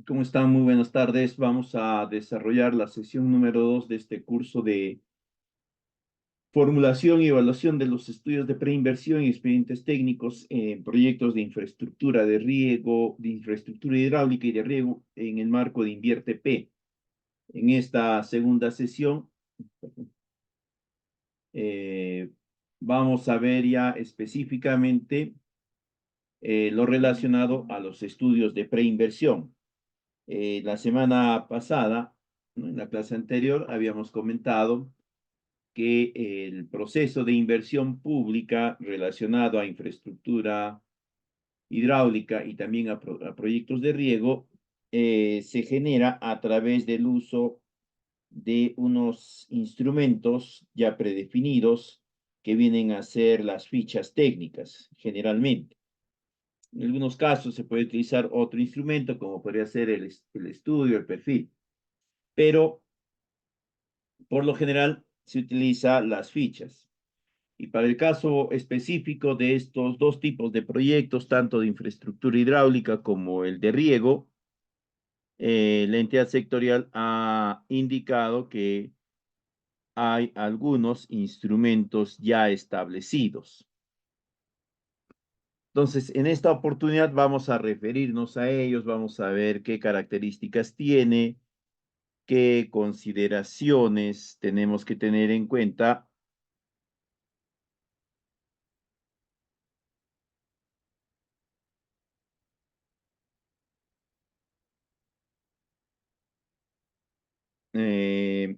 ¿Cómo están? Muy buenas tardes. Vamos a desarrollar la sesión número 2 de este curso de formulación y evaluación de los estudios de preinversión y expedientes técnicos en proyectos de infraestructura de riego, de infraestructura hidráulica y de riego en el marco de Invierte P. En esta segunda sesión eh, vamos a ver ya específicamente lo relacionado a los estudios de preinversión. La semana pasada, ¿no? En la clase anterior, habíamos comentado que el proceso de inversión pública relacionado a infraestructura hidráulica y también a proyectos de riego se genera a través del uso de unos instrumentos ya predefinidos que vienen a ser las fichas técnicas, generalmente. En algunos casos se puede utilizar otro instrumento, como podría ser el estudio, el perfil, pero por lo general se utiliza las fichas. Y para el caso específico de estos dos tipos de proyectos, tanto de infraestructura hidráulica como el de riego, la entidad sectorial ha indicado que hay algunos instrumentos ya establecidos. Entonces, en esta oportunidad vamos a referirnos a ellos, vamos a ver qué características tiene, qué consideraciones tenemos que tener en cuenta. eh,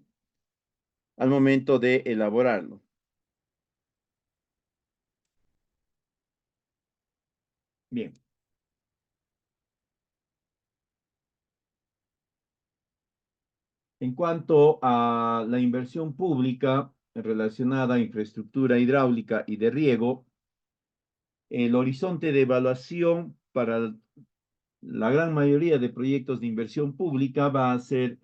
al momento de elaborarlo. Bien. En cuanto a la inversión pública relacionada a infraestructura hidráulica y de riego, el horizonte de evaluación para la gran mayoría de proyectos de inversión pública va a ser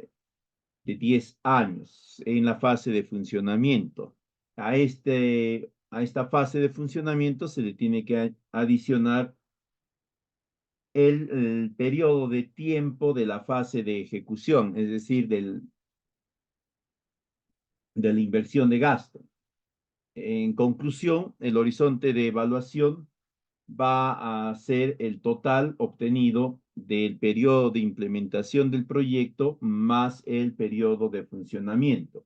de 10 años en la fase de funcionamiento. A esta fase de funcionamiento se le tiene que adicionar el periodo de tiempo de la fase de ejecución, es decir, de la inversión de gasto. En conclusión, el horizonte de evaluación va a ser el total obtenido del periodo de implementación del proyecto más el periodo de funcionamiento.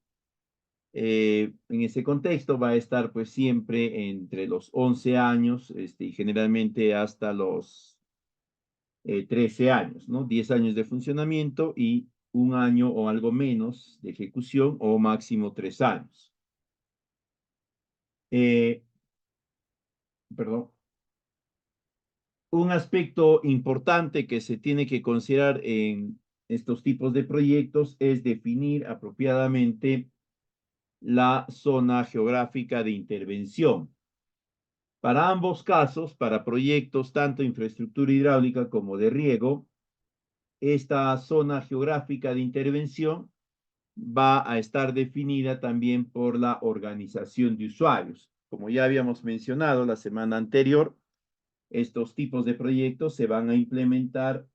En ese contexto va a estar pues siempre entre los 11 años y generalmente hasta los 13 años, ¿no? 10 años de funcionamiento y un año o algo menos de ejecución o máximo 3 años. Eh, perdón. Un aspecto importante que se tiene que considerar en estos tipos de proyectos es definir apropiadamente la zona geográfica de intervención. Para ambos casos, para proyectos tanto de infraestructura hidráulica como de riego, esta zona geográfica de intervención va a estar definida también por la organización de usuarios. Como ya habíamos mencionado la semana anterior, estos tipos de proyectos se van a implementar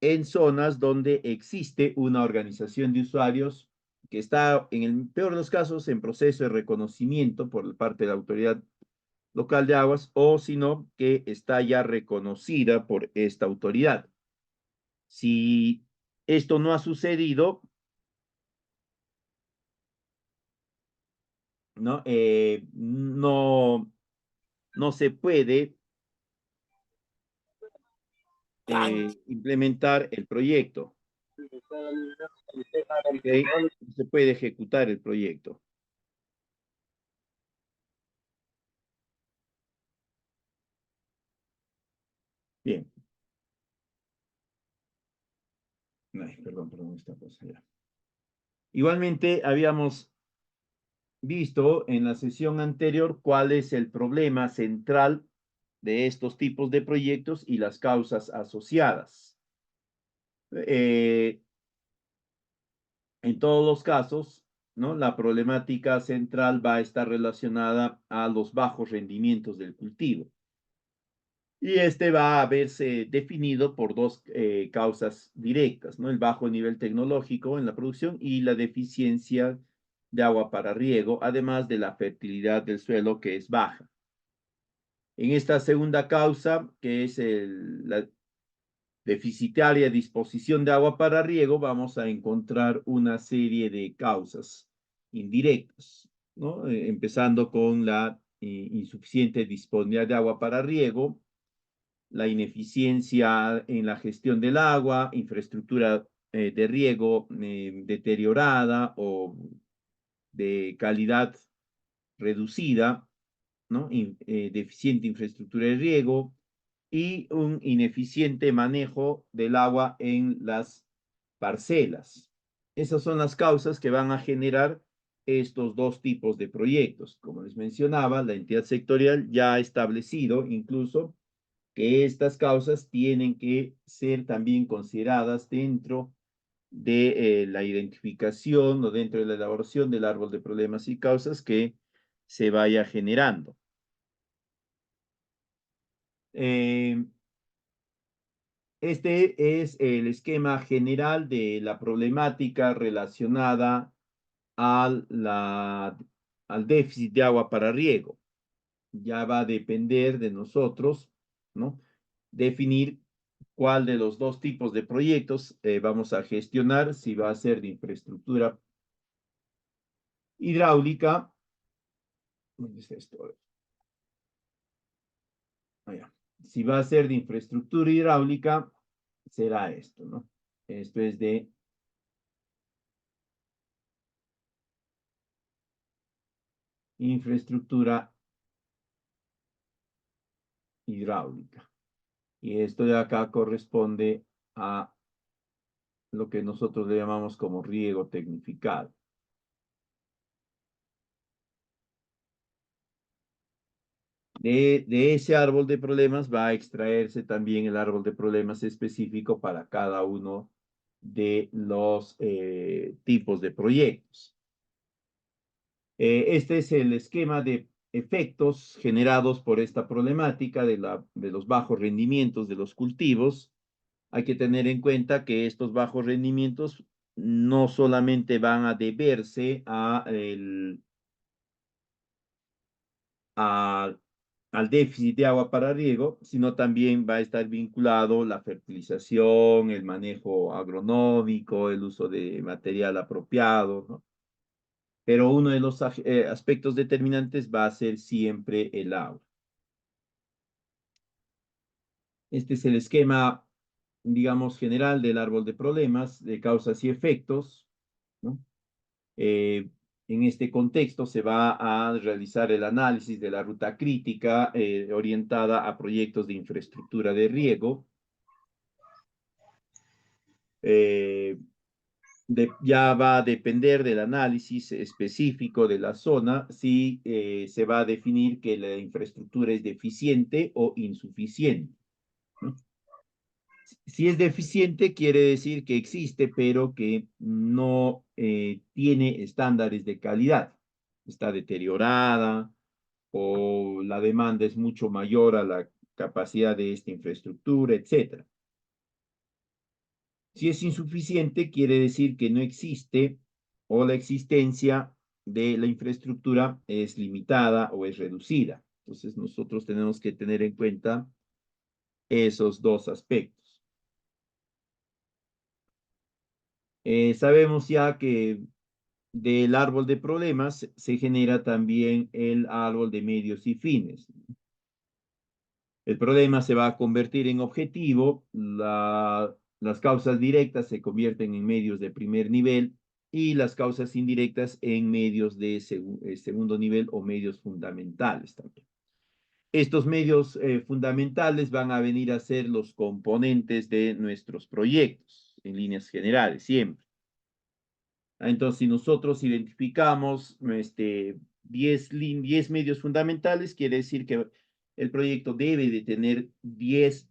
en zonas donde existe una organización de usuarios que está, en el peor de los casos, en proceso de reconocimiento por parte de la autoridad local de aguas, o sino que está ya reconocida por esta autoridad. Si esto no ha sucedido, ¿no? No se puede implementar el proyecto, ¿ok? No se puede ejecutar el proyecto. Bien. Ay, perdón, esta cosa ya. Igualmente, habíamos visto en la sesión anterior cuál es el problema central de estos tipos de proyectos y las causas asociadas. En todos los casos, ¿no? La problemática central va a estar relacionada a los bajos rendimientos del cultivo. Y este va a verse definido por dos causas directas, ¿no? El bajo nivel tecnológico en la producción y la deficiencia de agua para riego, además de la fertilidad del suelo que es baja. En esta segunda causa, que es la deficitaria disposición de agua para riego, vamos a encontrar una serie de causas indirectas, ¿no? Empezando con la insuficiente disponibilidad de agua para riego, la ineficiencia en la gestión del agua, infraestructura de riego deteriorada o de calidad reducida, ¿no? Deficiente infraestructura de riego y un ineficiente manejo del agua en las parcelas. Esas son las causas que van a generar estos dos tipos de proyectos. Como les mencionaba, la entidad sectorial ya ha establecido incluso que estas causas tienen que ser también consideradas dentro de la identificación o dentro de la elaboración del árbol de problemas y causas que se vaya generando. Este es el esquema general de la problemática relacionada al, al déficit de agua para riego. Ya va a depender de nosotros, ¿no? Definir cuál de los dos tipos de proyectos vamos a gestionar, si va a ser de infraestructura hidráulica. ¿Dónde está esto? Allá. Si va a ser de infraestructura hidráulica, será esto, ¿no? Esto es de infraestructura hidráulica. Y esto de acá corresponde a lo que nosotros le llamamos como riego tecnificado. De ese árbol de problemas va a extraerse también el árbol de problemas específico para cada uno de los tipos de proyectos. Este es el esquema de efectos generados por esta problemática de los bajos rendimientos de los cultivos. Hay que tener en cuenta que estos bajos rendimientos no solamente van a deberse a, al déficit de agua para riego, sino también va a estar vinculado la fertilización, el manejo agronómico, el uso de material apropiado, ¿no? Pero uno de los aspectos determinantes va a ser siempre el agua. Este es el esquema, digamos, general del árbol de problemas, de causas y efectos, ¿no? En este contexto se va a realizar el análisis de la ruta crítica orientada a proyectos de infraestructura de riego. Ya va a depender del análisis específico de la zona si se va a definir que la infraestructura es deficiente o insuficiente, ¿no? Si es deficiente, quiere decir que existe, pero que no tiene estándares de calidad. Está deteriorada o la demanda es mucho mayor a la capacidad de esta infraestructura, etc. Si es insuficiente, quiere decir que no existe o la existencia de la infraestructura es limitada o es reducida. Entonces, nosotros tenemos que tener en cuenta esos dos aspectos. Sabemos ya que del árbol de problemas se genera también el árbol de medios y fines. El problema se va a convertir en objetivo, las causas directas se convierten en medios de primer nivel y las causas indirectas en medios de segundo nivel o medios fundamentales también. Estos medios fundamentales van a venir a ser los componentes de nuestros proyectos en líneas generales, siempre. Entonces, si nosotros identificamos 10 medios fundamentales, quiere decir que el proyecto debe de tener 10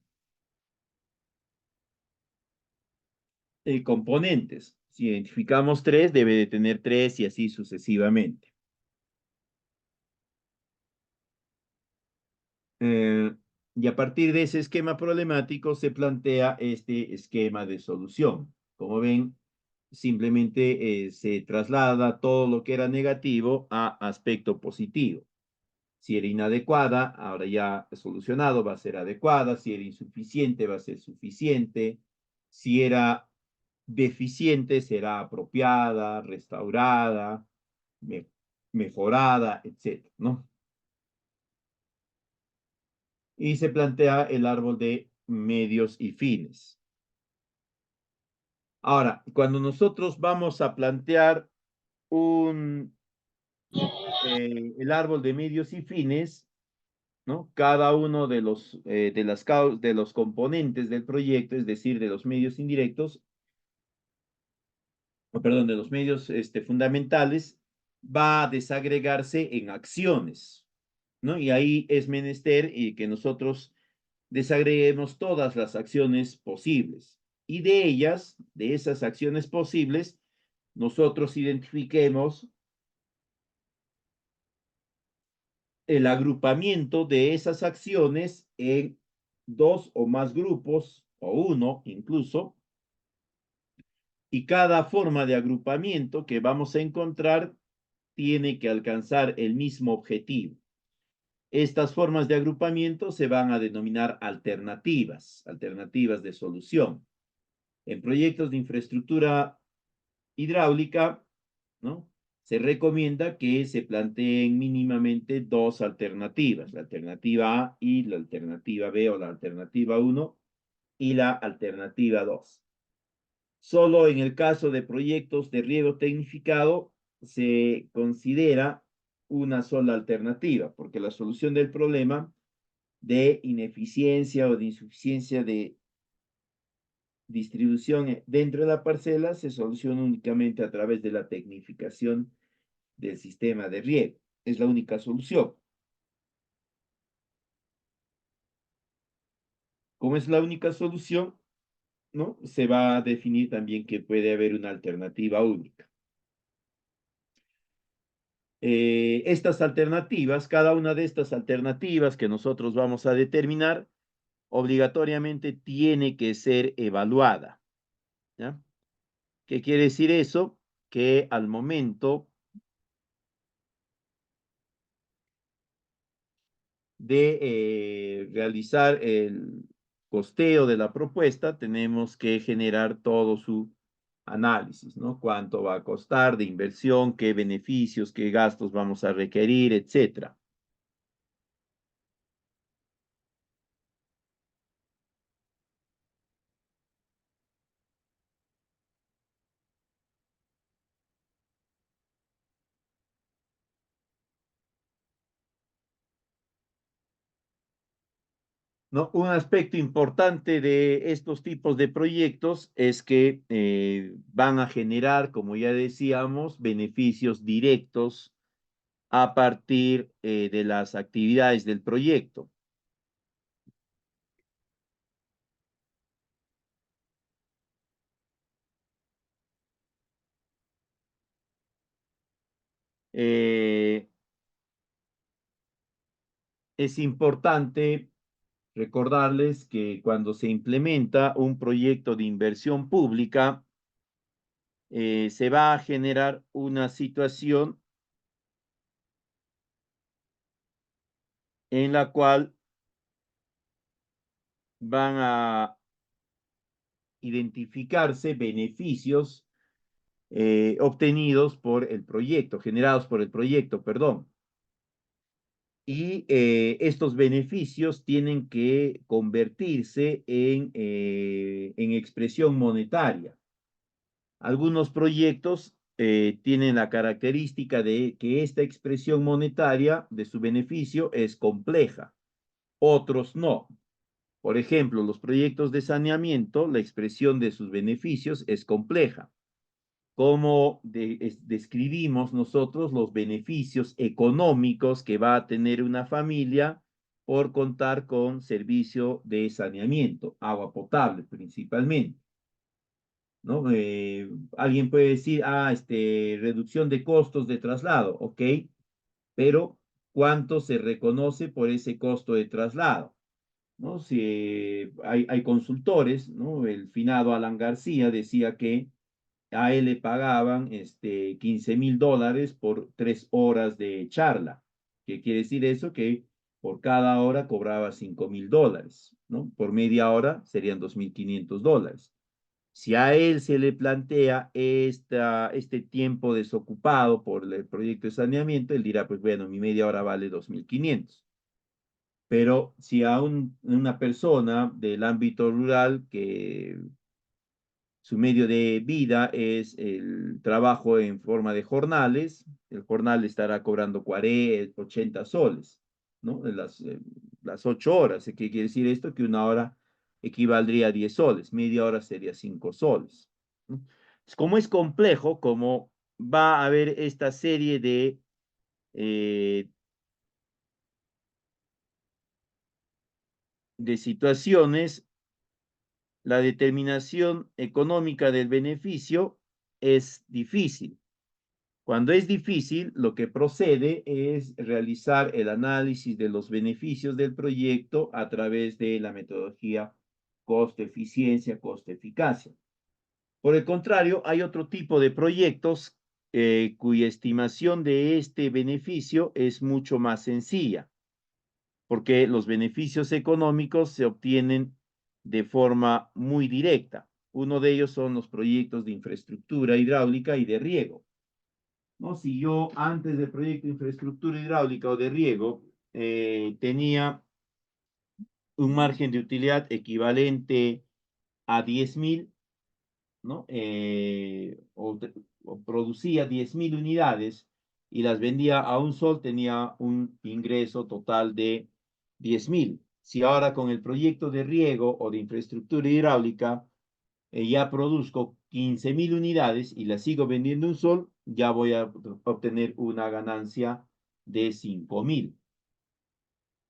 componentes. Si identificamos 3, debe de tener 3 y así sucesivamente. Y a partir de ese esquema problemático se plantea este esquema de solución. Como ven, simplemente se traslada todo lo que era negativo a aspecto positivo. Si era inadecuada, ahora ya solucionado, va a ser adecuada. Si era insuficiente, va a ser suficiente. Si era deficiente, será apropiada, restaurada, me mejorada, etc., ¿no? Y se plantea el árbol de medios y fines. Ahora, cuando nosotros vamos a plantear el árbol de medios y fines, ¿no? Cada uno de de los componentes del proyecto, es decir, de los medios indirectos, o perdón, de los medios fundamentales, va a desagregarse en acciones, ¿no? Y ahí es menester que nosotros desagreguemos todas las acciones posibles. Y de ellas, de esas acciones posibles, nosotros identifiquemos el agrupamiento de esas acciones en dos o más grupos, o uno incluso, y cada forma de agrupamiento que vamos a encontrar tiene que alcanzar el mismo objetivo. Estas formas de agrupamiento se van a denominar alternativas, alternativas de solución. En proyectos de infraestructura hidráulica, ¿no? Se recomienda que se planteen mínimamente dos alternativas, la alternativa A y la alternativa B, o la alternativa 1 y la alternativa 2. Solo en el caso de proyectos de riego tecnificado se considera una sola alternativa, porque la solución del problema de ineficiencia o de insuficiencia de distribución dentro de la parcela se soluciona únicamente a través de la tecnificación del sistema de riego. Es la única solución. Como es la única solución, ¿no? Se va a definir también que puede haber una alternativa única. Estas alternativas, cada una de estas alternativas que nosotros vamos a determinar, obligatoriamente tiene que ser evaluada, ¿ya? ¿Qué quiere decir eso? Que al momento de realizar el costeo de la propuesta, tenemos que generar todo su análisis, ¿no? Cuánto va a costar de inversión, qué beneficios, qué gastos vamos a requerir, etcétera. ¿No? Un aspecto importante de estos tipos de proyectos es que van a generar, como ya decíamos, beneficios directos a partir de las actividades del proyecto. Eh, es importante recordarles que cuando se implementa un proyecto de inversión pública, se va a generar una situación en la cual van a identificarse beneficios obtenidos por el proyecto, generados por el proyecto, perdón. Y estos beneficios tienen que convertirse en expresión monetaria. Algunos proyectos tienen la característica de que esta expresión monetaria de su beneficio es compleja, otros no. Por ejemplo, los proyectos de saneamiento, la expresión de sus beneficios es compleja. ¿Cómo describimos nosotros los beneficios económicos que va a tener una familia por contar con servicio de saneamiento, agua potable principalmente? ¿No? Alguien puede decir, reducción de costos de traslado, ok, pero ¿cuánto se reconoce por ese costo de traslado? ¿no? Si hay consultores, ¿no? El finado Alan García decía que a él le pagaban $15,000 por 3 horas de charla. ¿Qué quiere decir eso? Que por cada hora cobraba $5,000, ¿no? Por media hora serían $2,500. Si a él se le plantea este tiempo desocupado por el proyecto de saneamiento, él dirá, pues bueno, mi media hora vale 2,500. Pero si a una persona del ámbito rural que su medio de vida es el trabajo en forma de jornales, el jornal estará cobrando 40, 80 soles, ¿no? Las 8 horas. ¿Qué quiere decir esto? Que una hora equivaldría a 10 soles, media hora sería 5 soles, ¿no? Como es complejo, como va a haber esta serie eh, de situaciones, la determinación económica del beneficio es difícil. Cuando es difícil, lo que procede es realizar el análisis de los beneficios del proyecto a través de la metodología costo-eficiencia, costo-eficacia. Por el contrario, hay otro tipo de proyectos cuya estimación de este beneficio es mucho más sencilla, porque los beneficios económicos se obtienen de forma muy directa. Uno de ellos son los proyectos de infraestructura hidráulica y de riego, ¿no? Si yo antes del proyecto de infraestructura hidráulica o de riego tenía un margen de utilidad equivalente a 10,000, ¿no? O producía 10,000 unidades y las vendía a un sol, tenía un ingreso total de 10,000. Si ahora con el proyecto de riego o de infraestructura hidráulica ya produzco 15,000 unidades y las sigo vendiendo un sol, ya voy a obtener una ganancia de 5,000,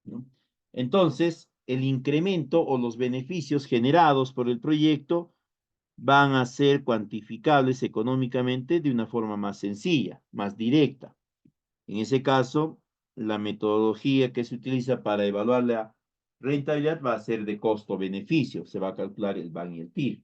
¿no? Entonces, el incremento o los beneficios generados por el proyecto van a ser cuantificables económicamente de una forma más sencilla, más directa. En ese caso, la metodología que se utiliza para evaluar la rentabilidad va a ser de costo-beneficio, se va a calcular el BAN y el TIR.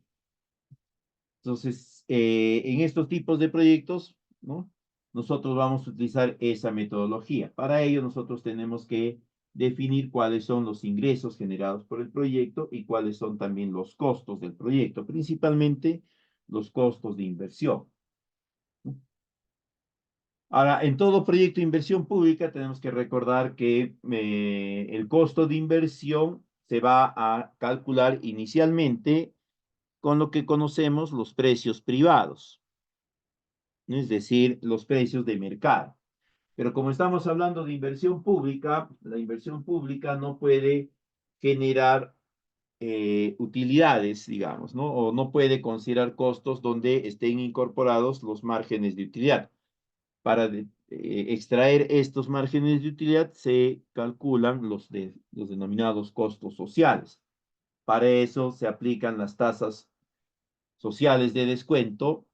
Entonces, en estos tipos de proyectos, ¿no? Nosotros vamos a utilizar esa metodología. Para ello, nosotros tenemos que definir cuáles son los ingresos generados por el proyecto y cuáles son también los costos del proyecto, principalmente los costos de inversión, ¿no? Ahora, en todo proyecto de inversión pública tenemos que recordar que el costo de inversión se va a calcular inicialmente con lo que conocemos los precios privados, ¿no? Es decir, los precios de mercado. Pero como estamos hablando de inversión pública, la inversión pública no puede generar utilidades, digamos, ¿no? O no puede considerar costos donde estén incorporados los márgenes de utilidad. Para extraer estos márgenes de utilidad se calculan los denominados costos sociales. Para eso se aplican las tasas sociales de descuento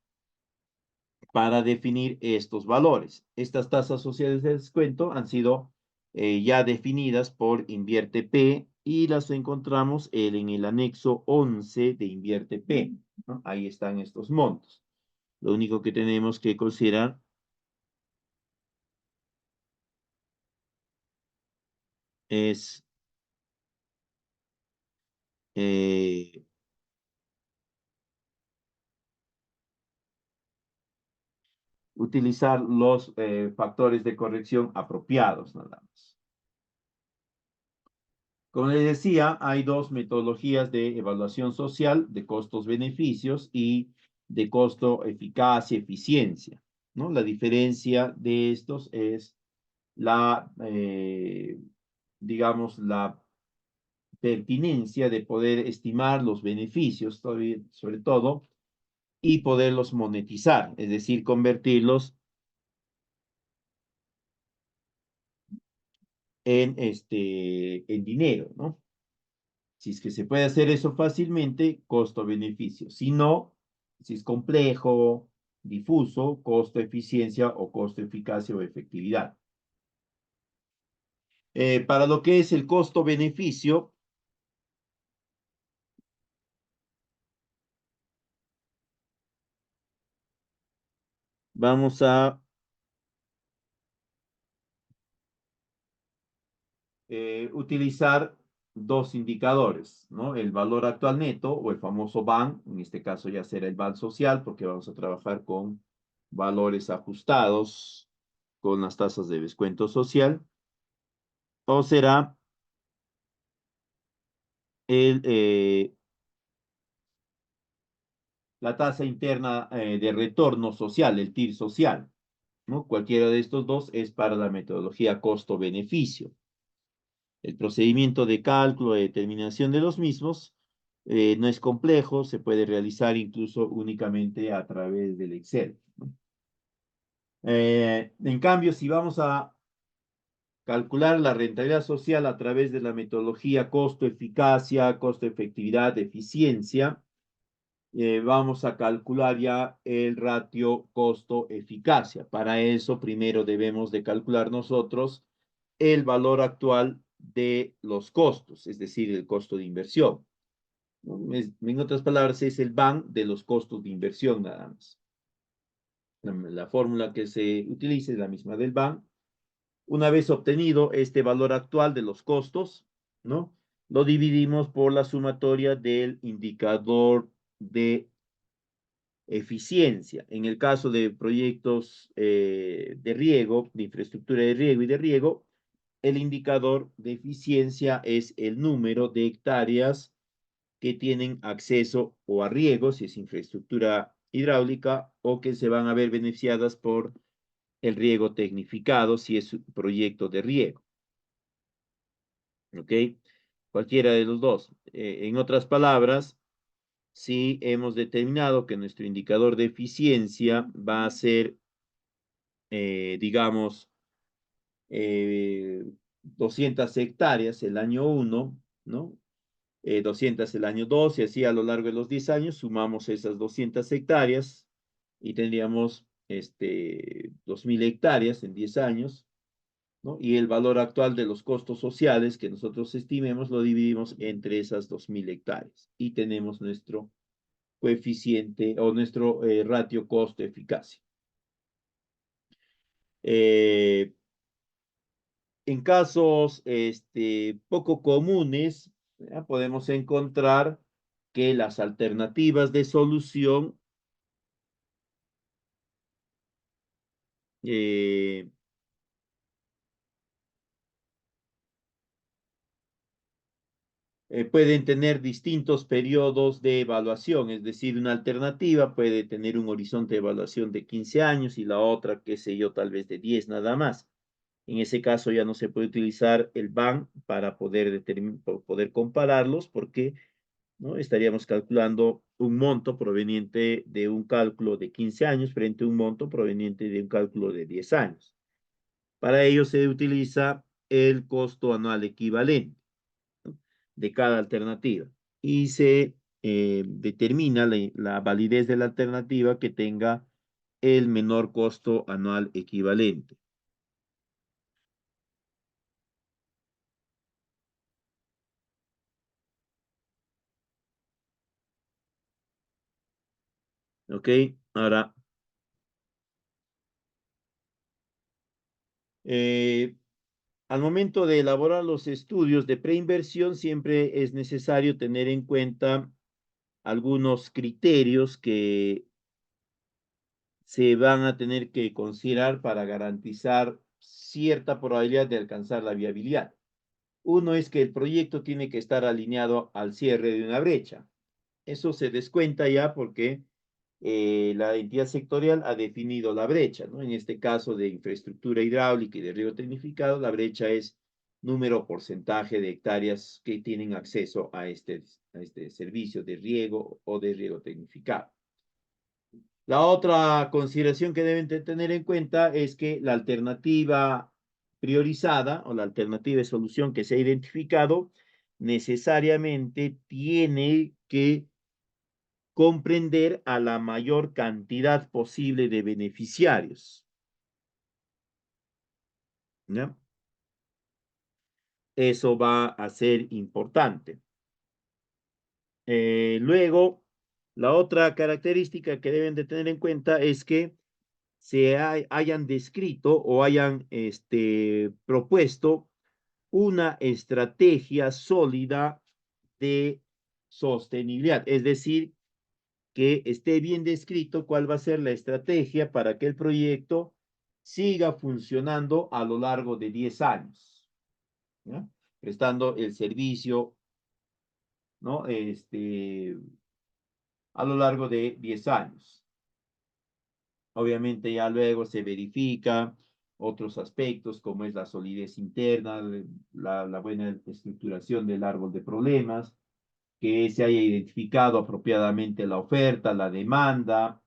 para definir estos valores. Estas tasas sociales de descuento han sido ya definidas por Invierte P y las encontramos en el anexo 11 de Invierte P, ¿no? Ahí están estos montos. Lo único que tenemos que considerar es eh, utilizar los factores de corrección apropiados, nada más. Como les decía, hay dos metodologías de evaluación social, de costos-beneficios y de costo-eficacia-eficiencia, ¿no? La diferencia de estos es digamos, la pertinencia de poder estimar los beneficios, sobre todo, y poderlos monetizar, es decir, convertirlos en dinero, ¿no? Si es que se puede hacer eso fácilmente, costo-beneficio. Si no, si es complejo, difuso, costo-eficiencia o costo-eficacia o efectividad. Para lo que es el costo-beneficio, vamos a utilizar dos indicadores, ¿no? El valor actual neto o el famoso BAN, en este caso ya será el BAN social, porque vamos a trabajar con valores ajustados con las tasas de descuento social, o será el, la tasa interna de retorno social, el TIR social, ¿no? Cualquiera de estos dos es para la metodología costo-beneficio. El procedimiento de cálculo de determinación de los mismos no es complejo, se puede realizar incluso únicamente a través del Excel. En cambio, si vamos a calcular la rentabilidad social a través de la metodología costo-eficacia, costo-efectividad, eficiencia, vamos a calcular ya el ratio costo-eficacia. Para eso, primero debemos de calcular nosotros el valor actual de los costos, es decir, el costo de inversión. En otras palabras, es el BAN de los costos de inversión nada más. La fórmula que se utiliza es la misma del BAN. Una vez obtenido este valor actual de los costos, ¿no? Lo dividimos por la sumatoria del indicador de eficiencia. En el caso de proyectos de riego, de infraestructura de riego y de riego, el indicador de eficiencia es el número de hectáreas que tienen acceso o a riego, si es infraestructura hidráulica, o que se van a ver beneficiadas por el riego tecnificado, si es un proyecto de riego. ¿Ok? Cualquiera de los dos. En otras palabras, si hemos determinado que nuestro indicador de eficiencia va a ser, digamos, 200 hectáreas el año 1, ¿no? 200 el año 2 y así a lo largo de los 10 años sumamos esas 200 hectáreas y tendríamos 2.000 hectáreas en 10 años, ¿no? Y el valor actual de los costos sociales que nosotros estimemos lo dividimos entre esas 2.000 hectáreas y tenemos nuestro coeficiente o nuestro ratio costo-eficacia. Eh, en casos poco comunes, ¿ya? Podemos encontrar que las alternativas de solución eh, pueden tener distintos periodos de evaluación, es decir, una alternativa puede tener un horizonte de evaluación de 15 años y la otra, qué sé yo, tal vez de 10 nada más. En ese caso ya no se puede utilizar el BAN para poder compararlos porque, ¿no? Estaríamos calculando un monto proveniente de un cálculo de 15 años frente a un monto proveniente de un cálculo de 10 años. Para ello se utiliza el costo anual equivalente, ¿no? De cada alternativa y se determina la validez de la alternativa que tenga el menor costo anual equivalente. ¿Ok? Ahora, eh, al momento de elaborar los estudios de preinversión, siempre es necesario tener en cuenta algunos criterios que se van a tener que considerar para garantizar cierta probabilidad de alcanzar la viabilidad. Uno es que el proyecto tiene que estar alineado al cierre de una brecha. Eso se descuenta ya porque la entidad sectorial ha definido la brecha, ¿no? En este caso de infraestructura hidráulica y de riego tecnificado, la brecha es número porcentaje de hectáreas que tienen acceso a este servicio de riego o de riego tecnificado. La otra consideración que deben de tener en cuenta es que la alternativa priorizada o la alternativa de solución que se ha identificado necesariamente tiene que comprender a la mayor cantidad posible de beneficiarios, ¿ya? Eso va a ser importante. Luego, la otra característica que deben de tener en cuenta es que hayan descrito o hayan propuesto una estrategia sólida de sostenibilidad, es decir, que esté bien descrito cuál va a ser la estrategia para que el proyecto siga funcionando a lo largo de 10 años, ¿ya? Prestando el servicio, ¿no? A lo largo de 10 años. Obviamente ya luego se verifica otros aspectos como es la solidez interna, la buena estructuración del árbol de problemas, que se haya identificado apropiadamente la oferta, la demanda,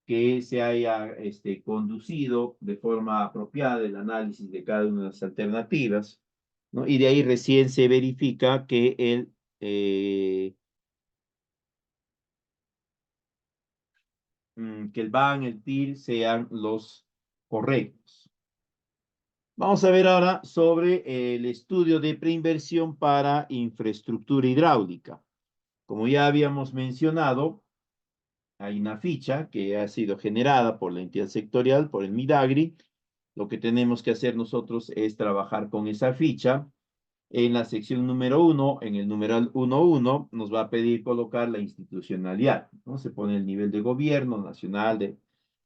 que se haya conducido de forma apropiada el análisis de cada una de las alternativas, ¿no? Y de ahí recién se verifica que el BAN, el TIR sean los correctos. Vamos a ver ahora sobre el estudio de preinversión para infraestructura hidráulica. Como ya habíamos mencionado, hay una ficha que ha sido generada por la entidad sectorial, por el Midagri. Lo que tenemos que hacer nosotros es trabajar con esa ficha. En la sección número 1, en el numeral 1.1, nos va a pedir colocar la institucionalidad, ¿no? Se pone el nivel de gobierno, nacional,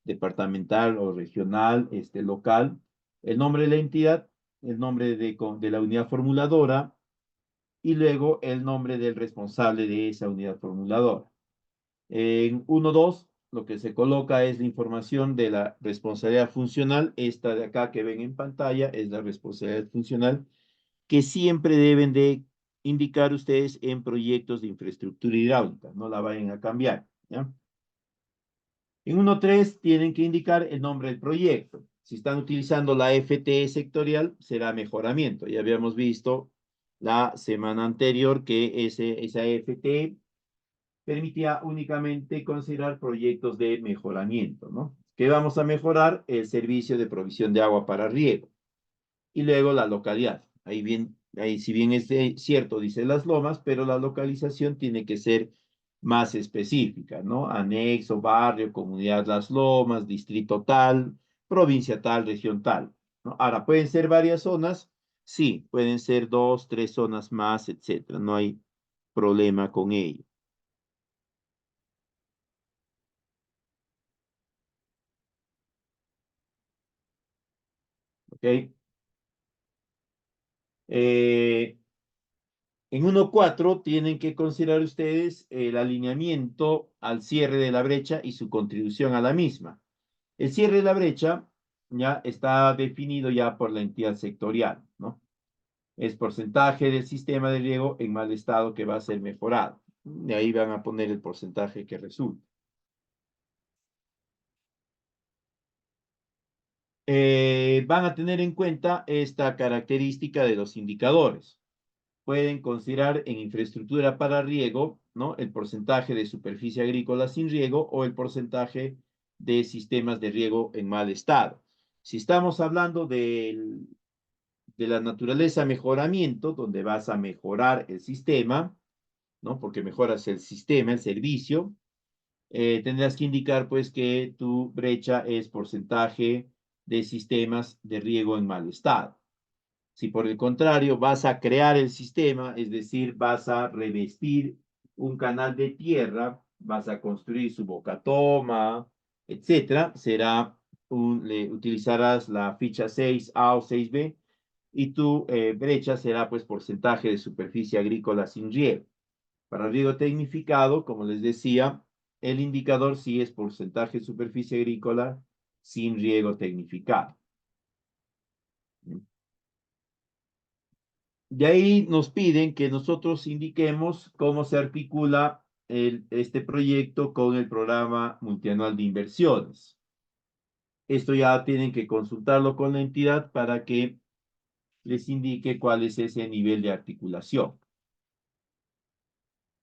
departamental o regional, local, el nombre de la entidad, el nombre de la unidad formuladora y luego el nombre del responsable de esa unidad formuladora. En 1.2, lo que se coloca es la información de la responsabilidad funcional. Esta de acá que ven en pantalla es la responsabilidad funcional que siempre deben de indicar ustedes en proyectos de infraestructura hidráulica. No la vayan a cambiar, ¿ya? En 1.3 tienen que indicar el nombre del proyecto. Si están utilizando la FTE sectorial, será mejoramiento. Ya habíamos visto la semana anterior que esa FTE permitía únicamente considerar proyectos de mejoramiento, ¿no? ¿Qué vamos a mejorar? El servicio de provisión de agua para riego. Y luego la localidad. Ahí si bien es cierto, dice Las Lomas, pero la localización tiene que ser más específica, ¿no? Anexo, barrio, comunidad Las Lomas, distrito tal, provincia tal, región tal, ¿no? Ahora, ¿pueden ser varias zonas? Sí, pueden ser 2, 3 zonas más, etcétera. No hay problema con ello. ¿Ok? Eh, En 1.4 tienen que considerar ustedes el alineamiento al cierre de la brecha y su contribución a la misma. El cierre de la brecha ya está definido ya por la entidad sectorial, ¿no? Es porcentaje del sistema de riego en mal estado que va a ser mejorado. De ahí van a poner el porcentaje que resulta. Van a tener en cuenta esta característica de los indicadores. Pueden considerar en infraestructura para riego, ¿no? El porcentaje de superficie agrícola sin riego o el porcentaje de sistemas de riego en mal estado. Si estamos hablando de la naturaleza mejoramiento, donde vas a mejorar el sistema, ¿no? Porque mejoras el sistema, el servicio, tendrás que indicar pues que tu brecha es porcentaje de sistemas de riego en mal estado. Si por el contrario vas a crear el sistema, es decir, vas a revestir un canal de tierra, vas a construir su bocatoma, etcétera, utilizarás la ficha 6A o 6B y tu brecha será pues porcentaje de superficie agrícola sin riego. Para riego tecnificado, como les decía, el indicador sí es porcentaje de superficie agrícola sin riego tecnificado. De ahí nos piden que nosotros indiquemos cómo se articula este proyecto con el programa multianual de inversiones. Esto ya tienen que consultarlo con la entidad para que les indique cuál es ese nivel de articulación.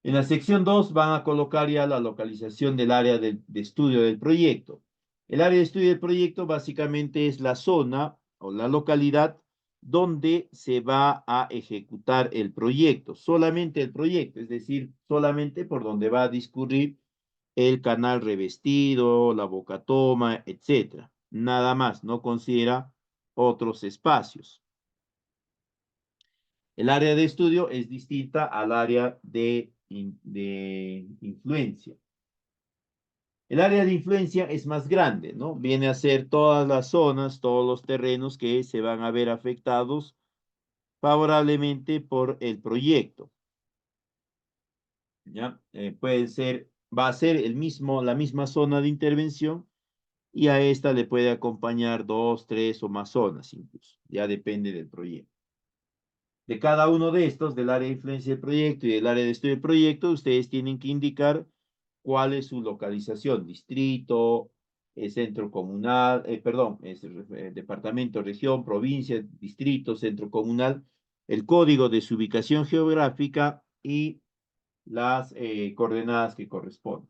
En la sección 2 van a colocar ya la localización del área de estudio del proyecto. El área de estudio del proyecto básicamente es la zona o la localidad donde se va a ejecutar el proyecto, solamente el proyecto, es decir, solamente por donde va a discurrir el canal revestido, la bocatoma, etcétera. nada más, no considera otros espacios. El área de estudio es distinta al área de influencia. El área de influencia es más grande, ¿no? Viene a ser todas las zonas, todos los terrenos que se van a ver afectados favorablemente por el proyecto. ¿Ya? Puede ser, va a ser la misma zona de intervención y a esta le puede acompañar dos, tres o más zonas incluso. Ya depende del proyecto. De cada uno de estos, del área de influencia del proyecto y del área de estudio del proyecto, ustedes tienen que indicar cuál es su localización, distrito, centro comunal, perdón, departamento, región, provincia, distrito, centro comunal, el código de su ubicación geográfica y las coordenadas que corresponden.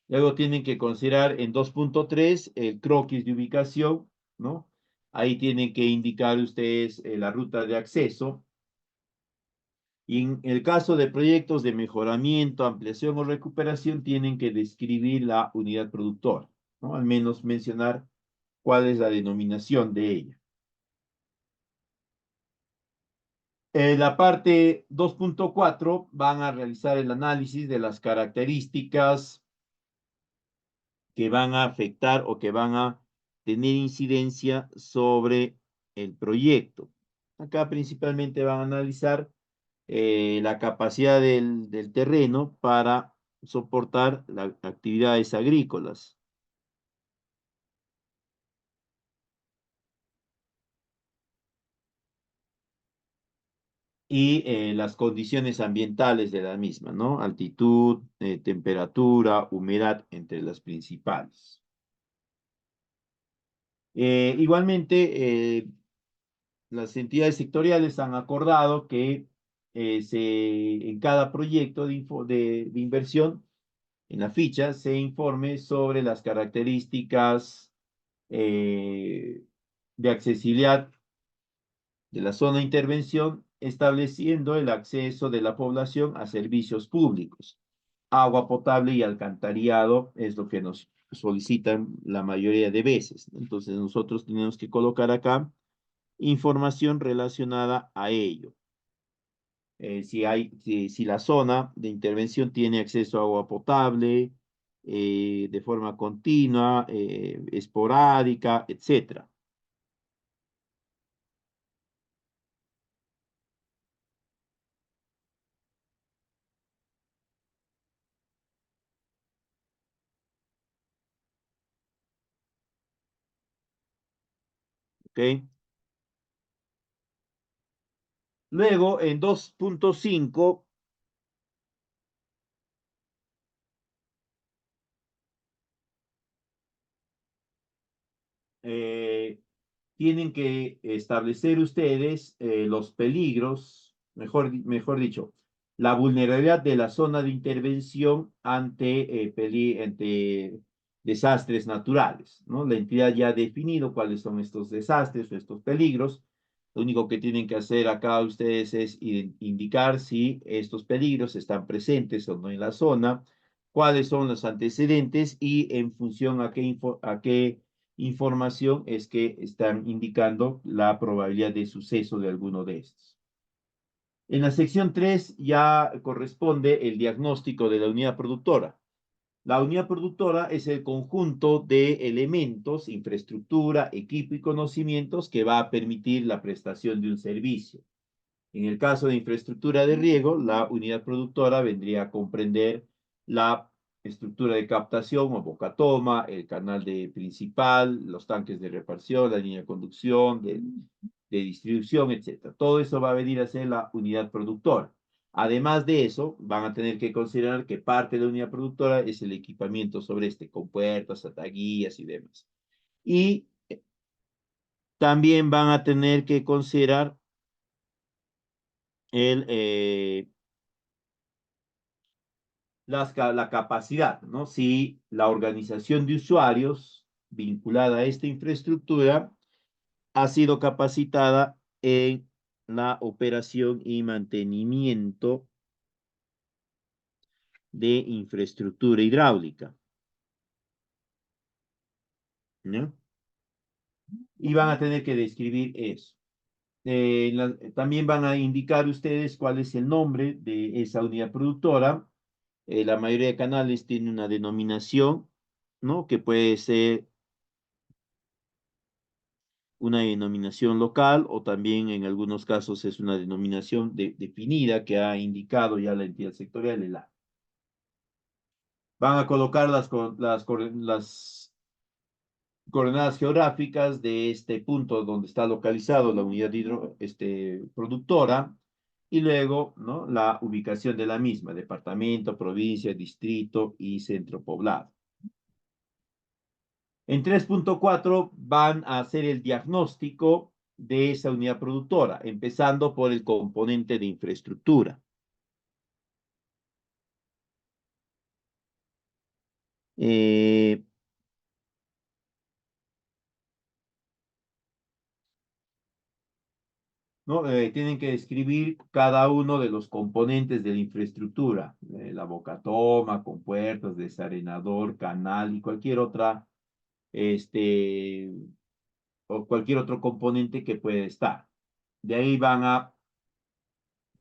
Luego tienen que considerar en 2.3 el croquis de ubicación, ¿no? Ahí tienen que indicar ustedes la ruta de acceso. Y en el caso de proyectos de mejoramiento, ampliación o recuperación, tienen que describir la unidad productora, ¿no? Al menos mencionar cuál es la denominación de ella. En la parte 2.4 van a realizar el análisis de las características que van a afectar o que van a tener incidencia sobre el proyecto. Acá principalmente van a analizar la capacidad del terreno para soportar las actividades agrícolas y las condiciones ambientales de la misma, ¿no? Altitud, temperatura, humedad, entre las principales. Igualmente, las entidades sectoriales han acordado que en cada proyecto de inversión, en la ficha, se informe sobre las características de accesibilidad de la zona de intervención, estableciendo el acceso de la población a servicios públicos. Agua potable y alcantarillado es lo que nos solicitan la mayoría de veces. Entonces nosotros tenemos que colocar acá información relacionada a ello. Si la zona de intervención tiene acceso a agua potable de forma continua, esporádica, etcétera. ¿Ok? Luego, en 2.5, eh, tienen que establecer ustedes los peligros, mejor dicho, la vulnerabilidad de la zona de intervención ante desastres naturales, ¿no? La entidad ya ha definido cuáles son estos desastres o estos peligros. Lo único que tienen que hacer acá ustedes es indicar si estos peligros están presentes o no en la zona, cuáles son los antecedentes y en función a qué información es que están indicando la probabilidad de suceso de alguno de estos. En la sección 3 ya corresponde el diagnóstico de la unidad productora. La unidad productora es el conjunto de elementos, infraestructura, equipo y conocimientos que va a permitir la prestación de un servicio. En el caso de infraestructura de riego, la unidad productora vendría a comprender la estructura de captación o boca toma, el canal principal, los tanques de repartición, la línea de conducción, de distribución, etc. Todo eso va a venir a ser la unidad productora. Además de eso, van a tener que considerar que parte de la unidad productora es el equipamiento sobre con puertas, ataguías y demás. Y también van a tener que considerar el, la capacidad, ¿no? Si la organización de usuarios vinculada a esta infraestructura ha sido capacitada en la operación y mantenimiento de infraestructura hidráulica, ¿no? y van a tener que describir eso. También van a indicar ustedes cuál es el nombre de esa unidad productora. La mayoría de canales tiene una denominación, ¿no? Que puede ser una denominación local o también en algunos casos es una denominación definida que ha indicado ya la entidad sectorial, el A. Van a colocar las coordenadas geográficas de este punto donde está localizado la unidad productora y luego, ¿no? La ubicación de la misma, departamento, provincia, distrito y centro poblado. En 3.4 van a hacer el diagnóstico de esa unidad productora, empezando por el componente de infraestructura. Eh, ¿No? Tienen que describir cada uno de los componentes de la infraestructura, la bocatoma, compuertas, desarenador, canal y cualquier otra, este, o cualquier otro componente que puede estar. De ahí van a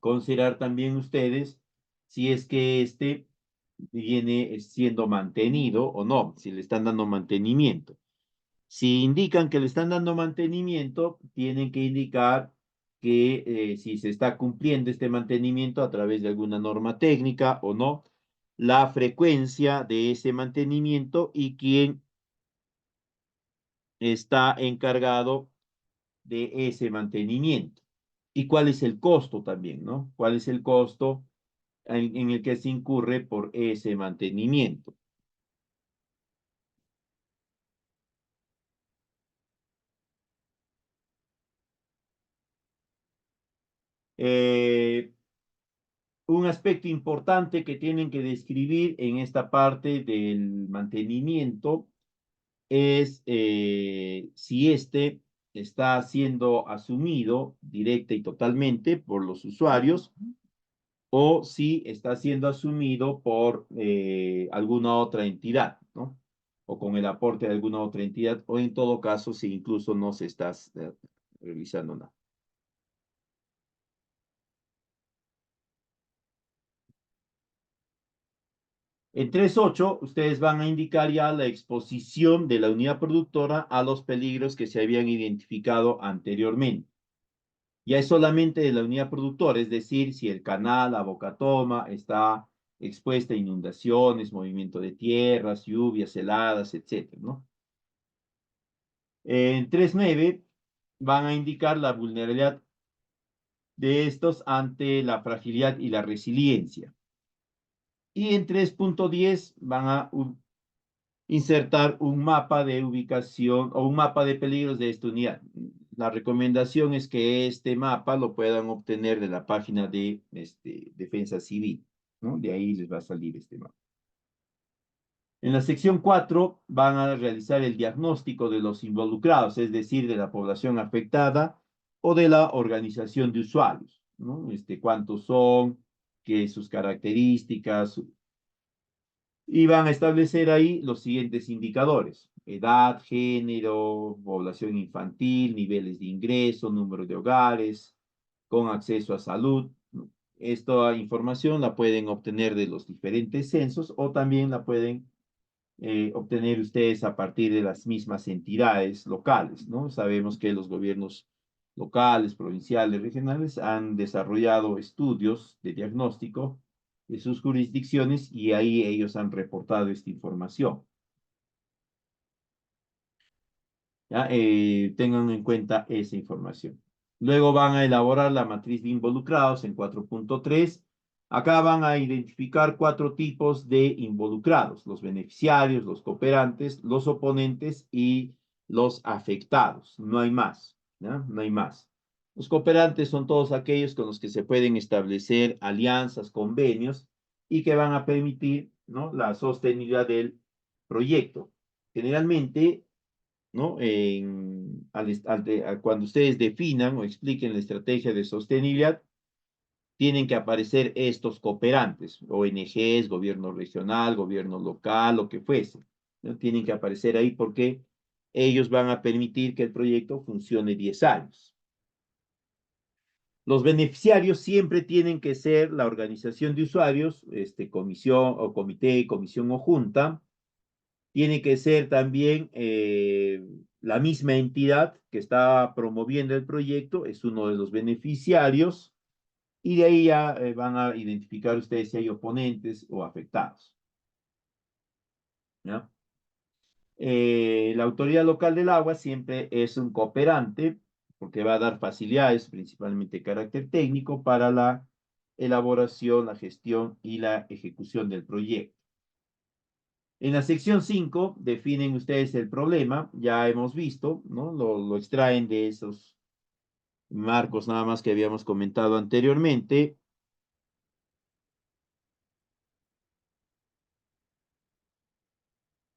considerar también ustedes si es que este viene siendo mantenido o no, si le están dando mantenimiento. Si indican que le están dando mantenimiento, tienen que indicar que si se está cumpliendo este mantenimiento a través de alguna norma técnica o no, la frecuencia de ese mantenimiento y quién está encargado de ese mantenimiento. Y cuál es el costo también, ¿no? ¿Cuál es el costo en el que se incurre por ese mantenimiento? Eh, un aspecto importante que tienen que describir en esta parte del mantenimiento es si este está siendo asumido directa y totalmente por los usuarios o si está siendo asumido por alguna otra entidad, ¿no? O con el aporte de alguna otra entidad, o en todo caso, si incluso no se está realizando nada. En 3.8, ustedes van a indicar ya la exposición de la unidad productora a los peligros que se habían identificado anteriormente. Ya es solamente de la unidad productora, es decir, si el canal, la bocatoma está expuesta a inundaciones, movimiento de tierras, lluvias, heladas, etcétera, ¿no? En 3.9 van a indicar la vulnerabilidad de estos ante la fragilidad y la resiliencia. Y en 3.10 van a insertar un mapa de ubicación o un mapa de peligros de esta unidad. La recomendación es que este mapa lo puedan obtener de la página de Defensa Civil, ¿no? De ahí les va a salir este mapa. En la sección 4 van a realizar el diagnóstico de los involucrados, es decir, de la población afectada o de la organización de usuarios, ¿no? Cuántos son, qué sus características, y van a establecer ahí los siguientes indicadores: edad, género, población infantil, niveles de ingreso, número de hogares con acceso a salud. Esta información la pueden obtener de los diferentes censos o también la pueden obtener ustedes a partir de las mismas entidades locales, ¿no? Sabemos que los gobiernos locales, provinciales, regionales han desarrollado estudios de diagnóstico de sus jurisdicciones y ahí ellos han reportado esta información. ¿Ya? Tengan en cuenta esa información. Luego van a elaborar la matriz de involucrados en 4.3. Acá van a identificar 4 tipos de involucrados: los beneficiarios, los cooperantes, los oponentes y los afectados. No hay más, ¿ya? No hay más. Los cooperantes son todos aquellos con los que se pueden establecer alianzas, convenios y que van a permitir, ¿no?, la sostenibilidad del proyecto. Generalmente, ¿no? Cuando ustedes definan o expliquen la estrategia de sostenibilidad, tienen que aparecer estos cooperantes, ONGs, gobierno regional, gobierno local, lo que fuese, ¿no? Tienen que aparecer ahí porque ellos van a permitir que el proyecto funcione 10 años. Los beneficiarios siempre tienen que ser la organización de usuarios, comisión o comité, comisión o junta. Tiene que ser también la misma entidad que está promoviendo el proyecto, es uno de los beneficiarios, y de ahí ya van a identificar ustedes si hay oponentes o afectados. ¿Ya? La autoridad local del agua siempre es un cooperante porque va a dar facilidades, principalmente de carácter técnico, para la elaboración, la gestión y la ejecución del proyecto. En la sección 5 definen ustedes el problema, ya hemos visto, ¿no? Lo extraen de esos marcos nada más que habíamos comentado anteriormente.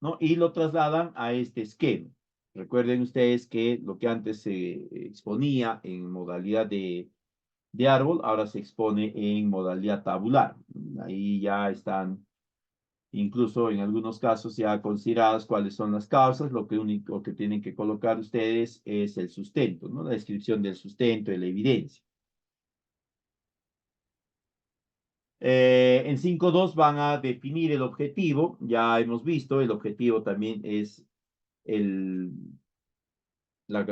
¿No? Y lo trasladan a este esquema. Recuerden ustedes que lo que antes se exponía en modalidad de árbol, ahora se expone en modalidad tabular. Ahí ya están, incluso en algunos casos, ya consideradas cuáles son las causas. Lo que único que tienen que colocar ustedes es el sustento, ¿no? La descripción del sustento y la evidencia. En 5.2 van a definir el objetivo. Ya hemos visto, el objetivo también es el, la,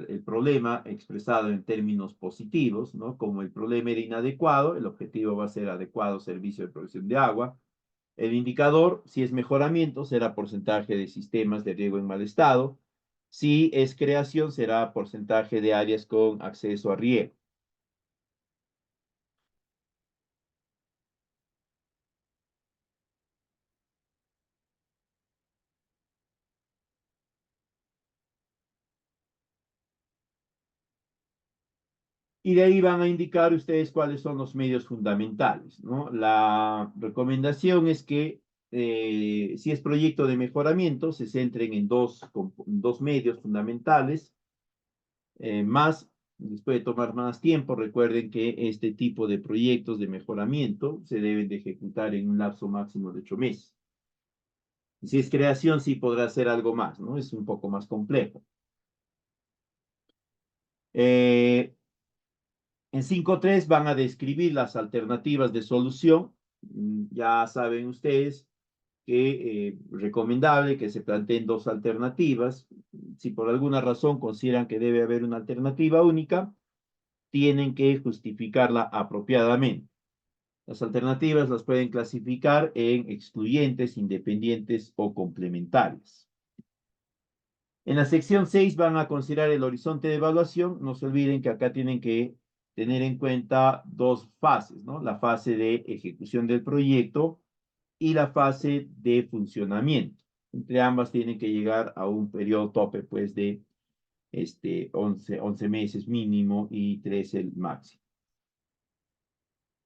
el problema expresado en términos positivos, ¿no? Como el problema era inadecuado, el objetivo va a ser adecuado servicio de provisión de agua. El indicador, si es mejoramiento, será porcentaje de sistemas de riego en mal estado. Si es creación, será porcentaje de áreas con acceso a riego. Y de ahí van a indicar ustedes cuáles son los medios fundamentales, ¿no? La recomendación es que si es proyecto de mejoramiento, se centren en dos medios fundamentales, más, les puede tomar más tiempo. Recuerden que este tipo de proyectos de mejoramiento se deben de ejecutar en un lapso máximo de 8 meses. Si es creación, sí podrá ser algo más, ¿no? Es un poco más complejo. Eh, En 5.3 van a describir las alternativas de solución. Ya saben ustedes que es recomendable que se planteen dos alternativas. Si por alguna razón consideran que debe haber una alternativa única, tienen que justificarla apropiadamente. Las alternativas las pueden clasificar en excluyentes, independientes o complementarias. En la sección 6 van a considerar el horizonte de evaluación. No se olviden que acá tienen que tener en cuenta dos fases, ¿no? La fase de ejecución del proyecto y la fase de funcionamiento. Entre ambas tienen que llegar a un periodo tope, pues, de 11 meses mínimo y 13 el máximo.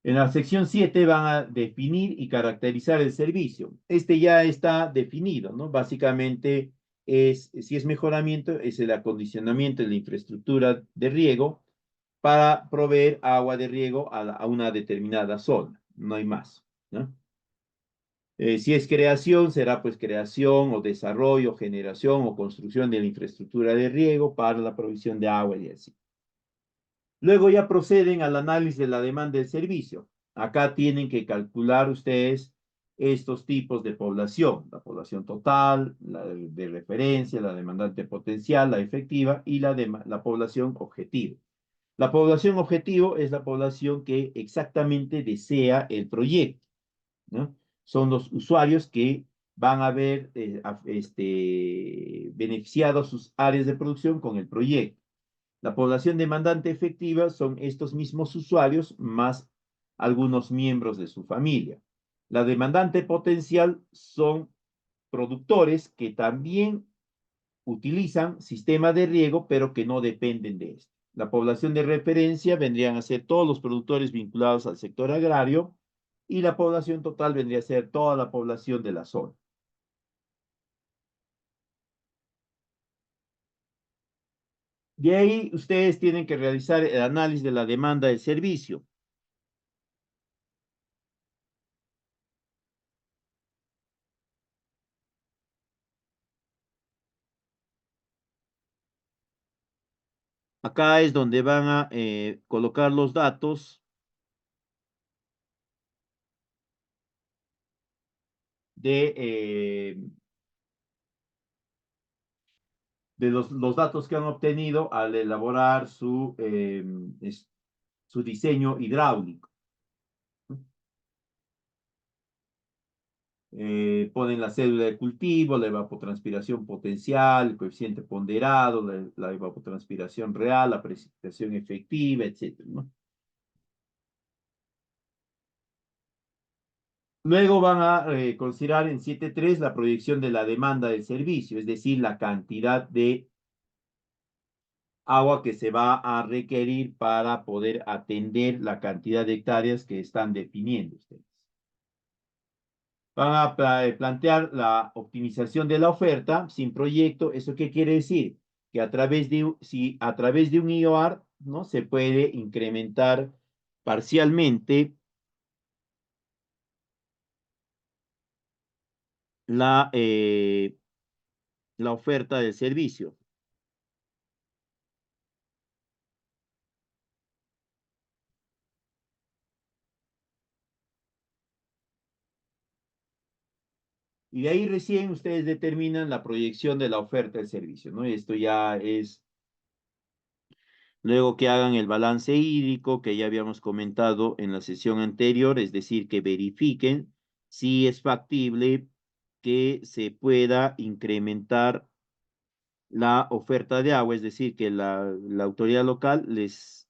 En la sección 7 van a definir y caracterizar el servicio. Este ya está definido, ¿no? Básicamente si es mejoramiento, es el acondicionamiento de la infraestructura de riego para proveer agua de riego a una determinada zona. No hay más, ¿no? Si es creación, será pues creación o desarrollo, generación o construcción de la infraestructura de riego para la provisión de agua y así. Luego ya proceden al análisis de la demanda del servicio. Acá tienen que calcular ustedes estos tipos de población, la población total, la de referencia, la demandante potencial, la efectiva y la población objetivo. La población objetivo es la población que exactamente desea el proyecto, ¿no? Son los usuarios que van a ver beneficiado sus áreas de producción con el proyecto. La población demandante efectiva son estos mismos usuarios más algunos miembros de su familia. La demandante potencial son productores que también utilizan sistema de riego, pero que no dependen de esto. La población de referencia vendrían a ser todos los productores vinculados al sector agrario y la población total vendría a ser toda la población de la zona. De ahí ustedes tienen que realizar el análisis de la demanda del servicio. Acá es donde van a colocar los datos de los datos que han obtenido al elaborar su diseño hidráulico. Ponen la cédula de cultivo, la evapotranspiración potencial, el coeficiente ponderado, la evapotranspiración real, la precipitación efectiva, etcétera, ¿no? Luego van a considerar en 7.3 la proyección de la demanda del servicio, es decir, la cantidad de agua que se va a requerir para poder atender la cantidad de hectáreas que están definiendo ustedes. Van a plantear la optimización de la oferta sin proyecto. ¿Eso qué quiere decir? Que si a través de un IOR, ¿no? Se puede incrementar parcialmente la, eh, la oferta del servicio. Y de ahí recién ustedes determinan la proyección de la oferta del servicio, ¿no? Esto ya es luego que hagan el balance hídrico que ya habíamos comentado en la sesión anterior, es decir, que verifiquen si es factible que se pueda incrementar la oferta de agua, es decir, que la autoridad local les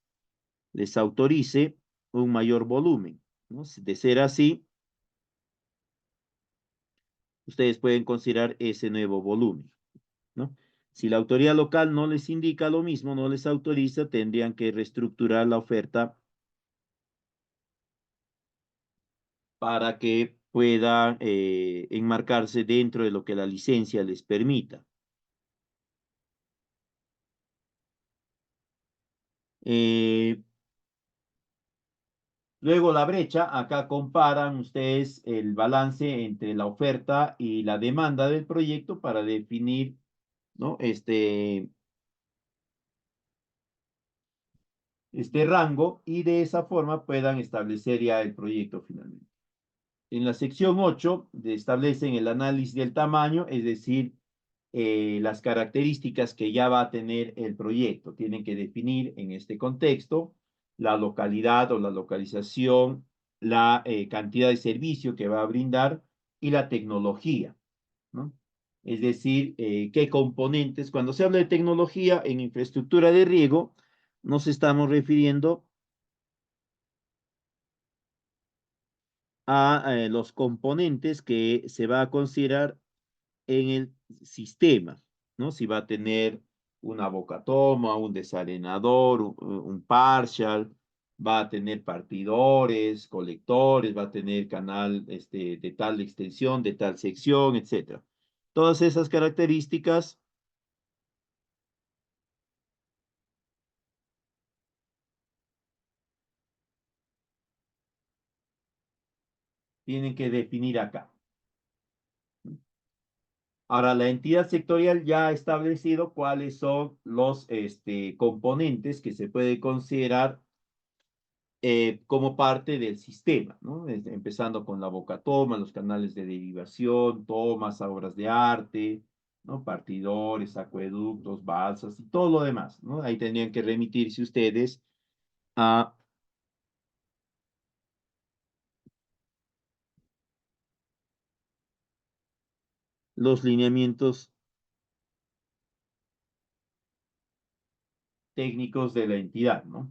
autorice un mayor volumen, ¿no? De ser así, ustedes pueden considerar ese nuevo volumen, ¿no? Si la autoridad local no les indica lo mismo, no les autoriza, tendrían que reestructurar la oferta para que pueda enmarcarse dentro de lo que la licencia les permita. Eh, Luego la brecha, acá comparan ustedes el balance entre la oferta y la demanda del proyecto para definir, ¿no? Este rango y de esa forma puedan establecer ya el proyecto finalmente. En la sección 8 establecen el análisis del tamaño, es decir, las características que ya va a tener el proyecto. Tienen que definir en este contexto la localidad o la localización, la cantidad de servicio que va a brindar y la tecnología, ¿no? Es decir, qué componentes, cuando se habla de tecnología en infraestructura de riego, nos estamos refiriendo a los componentes que se va a considerar en el sistema, ¿no? Si va a tener una bocatoma, un desalenador, un partial, va a tener partidores, colectores, va a tener canal de tal extensión, de tal sección, etcétera. Todas esas características tienen que definir acá. Ahora, la entidad sectorial ya ha establecido cuáles son los componentes que se puede considerar como parte del sistema, ¿no? Empezando con la bocatoma, los canales de derivación, tomas, obras de arte, ¿no? Partidores, acueductos, balsas y todo lo demás, ¿no? Ahí tendrían que remitirse ustedes a los lineamientos técnicos de la entidad, ¿no?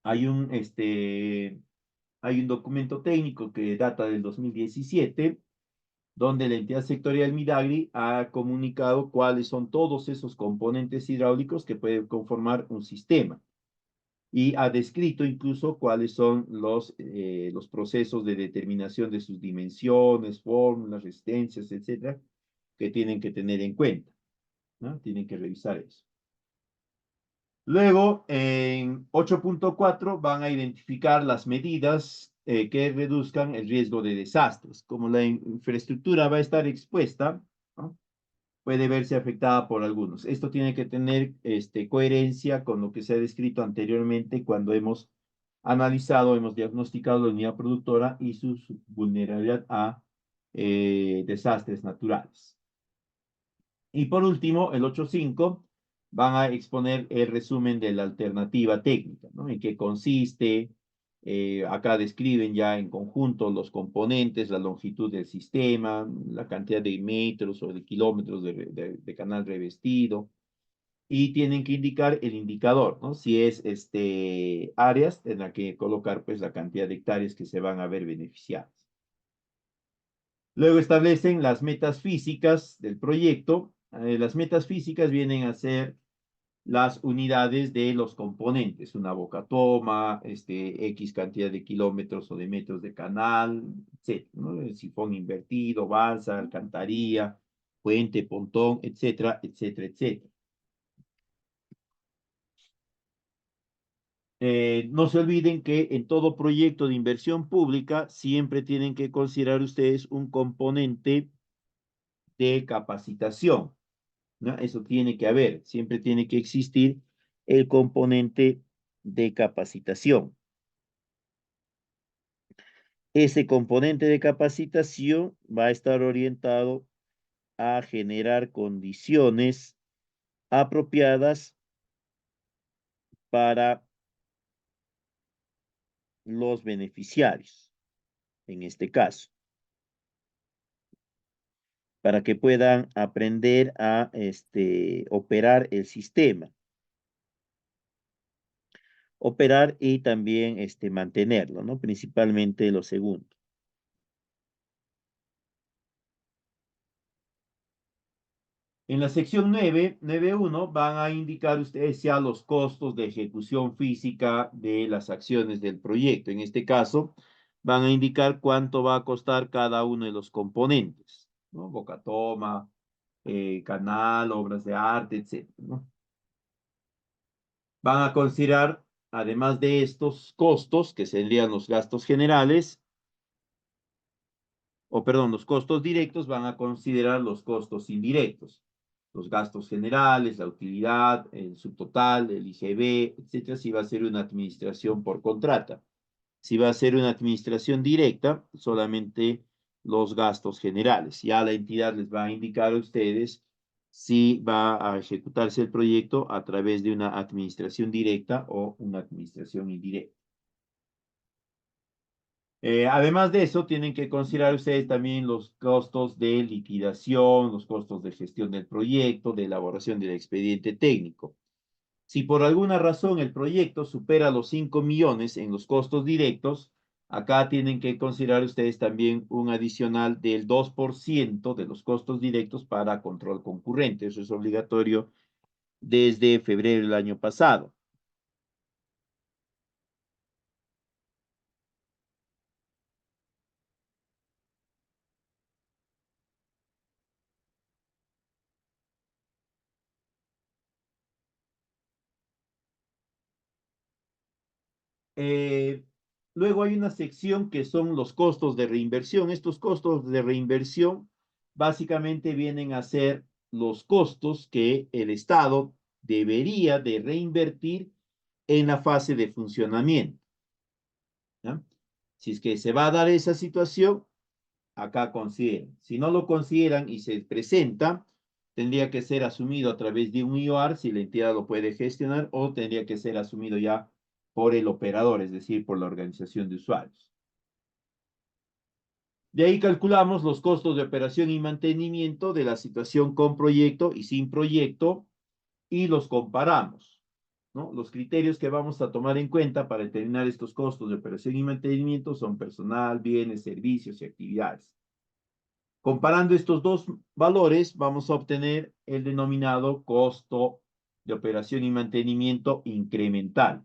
Hay un, hay un documento técnico que data del 2017 donde la entidad sectorial Midagri ha comunicado cuáles son todos esos componentes hidráulicos que pueden conformar un sistema y ha descrito incluso cuáles son los procesos de determinación de sus dimensiones, fórmulas, resistencias, etcétera, que tienen que tener en cuenta, ¿no? Tienen que revisar eso. Luego, en 8.4 van a identificar las medidas que reduzcan el riesgo de desastres. Como la infraestructura va a estar expuesta, ¿no? puede verse afectada por algunos. Esto tiene que tener coherencia con lo que se ha descrito anteriormente cuando hemos analizado, hemos diagnosticado la unidad productora y su vulnerabilidad a desastres naturales. Y por último, el 8.5 van a exponer el resumen de la alternativa técnica, ¿no? En qué consiste. Acá describen ya en conjunto los componentes, la longitud del sistema, la cantidad de metros o de kilómetros de canal revestido, y tienen que indicar el indicador, ¿no? Si es áreas en la que colocar pues la cantidad de hectáreas que se van a ver beneficiadas. Luego establecen las metas físicas del proyecto. Las metas físicas vienen a ser las unidades de los componentes, una boca toma, X cantidad de kilómetros o de metros de canal, etcétera, ¿no? El sifón invertido, balsa, alcantarilla, puente, pontón, etcétera, etcétera, etcétera. No se olviden que en todo proyecto de inversión pública siempre tienen que considerar ustedes un componente de capacitación, ¿no? Eso tiene que haber, siempre tiene que existir el componente de capacitación. Ese componente de capacitación va a estar orientado a generar condiciones apropiadas para los beneficiarios, en este caso, para que puedan aprender a operar el sistema, operar y también mantenerlo, ¿no? Principalmente lo segundo. En la sección 9.1 van a indicar ustedes ya los costos de ejecución física de las acciones del proyecto. En este caso, van a indicar cuánto va a costar cada uno de los componentes, ¿no? Boca toma, canal, obras de arte, etc., ¿no? Van a considerar, además de estos costos, que serían los gastos generales, los costos directos, van a considerar los costos indirectos, los gastos generales, la utilidad, el subtotal, el IGB, etcétera, si va a ser una administración por contrata. Si va a ser una administración directa, solamente los gastos generales. Ya la entidad les va a indicar a ustedes si va a ejecutarse el proyecto a través de una administración directa o una administración indirecta. Además de eso, tienen que considerar ustedes también los costos de liquidación, los costos de gestión del proyecto, de elaboración del expediente técnico. Si por alguna razón el proyecto supera los 5 millones en los costos directos, acá tienen que considerar ustedes también un adicional del 2% de los costos directos para control concurrente. Eso es obligatorio desde febrero del año pasado. Eh, Luego hay una sección que son los costos de reinversión. Estos costos de reinversión básicamente vienen a ser los costos que el Estado debería de reinvertir en la fase de funcionamiento, ¿ya? Si es que se va a dar esa situación, acá consideren. Si no lo consideran y se presenta, tendría que ser asumido a través de un IOR, si la entidad lo puede gestionar, o tendría que ser asumido ya por el operador, es decir, por la organización de usuarios. De ahí calculamos los costos de operación y mantenimiento de la situación con proyecto y sin proyecto y los comparamos, ¿no? Los criterios que vamos a tomar en cuenta para determinar estos costos de operación y mantenimiento son personal, bienes, servicios y actividades. Comparando estos dos valores, vamos a obtener el denominado costo de operación y mantenimiento incremental.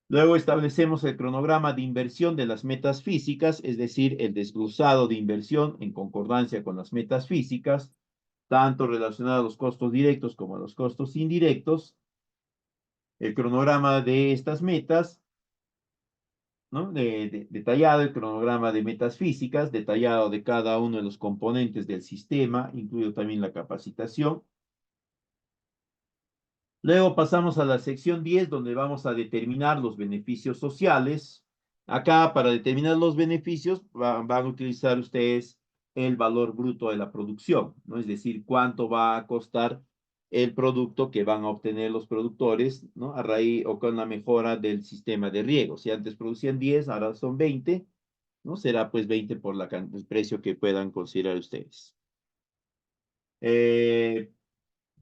Luego establecemos el cronograma de inversión de las metas físicas, es decir, el desglosado de inversión en concordancia con las metas físicas, tanto relacionado a los costos directos como a los costos indirectos. El cronograma de estas metas ¿no? Detallado el cronograma de metas físicas, detallado de cada uno de los componentes del sistema, incluido también la capacitación. Luego pasamos a la sección 10, donde vamos a determinar los beneficios sociales. Acá, para determinar los beneficios, van a utilizar ustedes el valor bruto de la producción, ¿no? Es decir, cuánto va a costar el producto que van a obtener los productores, ¿no? A raíz o con la mejora del sistema de riego. Si antes producían 10, ahora son 20, ¿no? Será pues 20 por el precio que puedan considerar ustedes. Eh,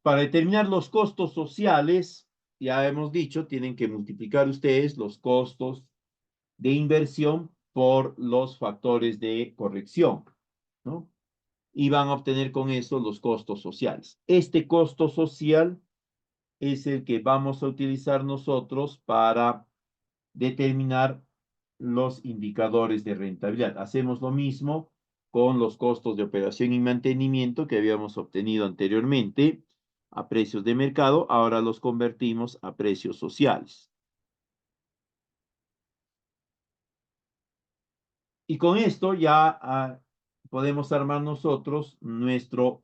para determinar los costos sociales, ya hemos dicho, tienen que multiplicar ustedes los costos de inversión por los factores de corrección, ¿no? Y van a obtener con eso los costos sociales. Este costo social es el que vamos a utilizar nosotros para determinar los indicadores de rentabilidad. Hacemos lo mismo con los costos de operación y mantenimiento que habíamos obtenido anteriormente a precios de mercado, ahora los convertimos a precios sociales. Y con esto ya podemos armar nosotros nuestro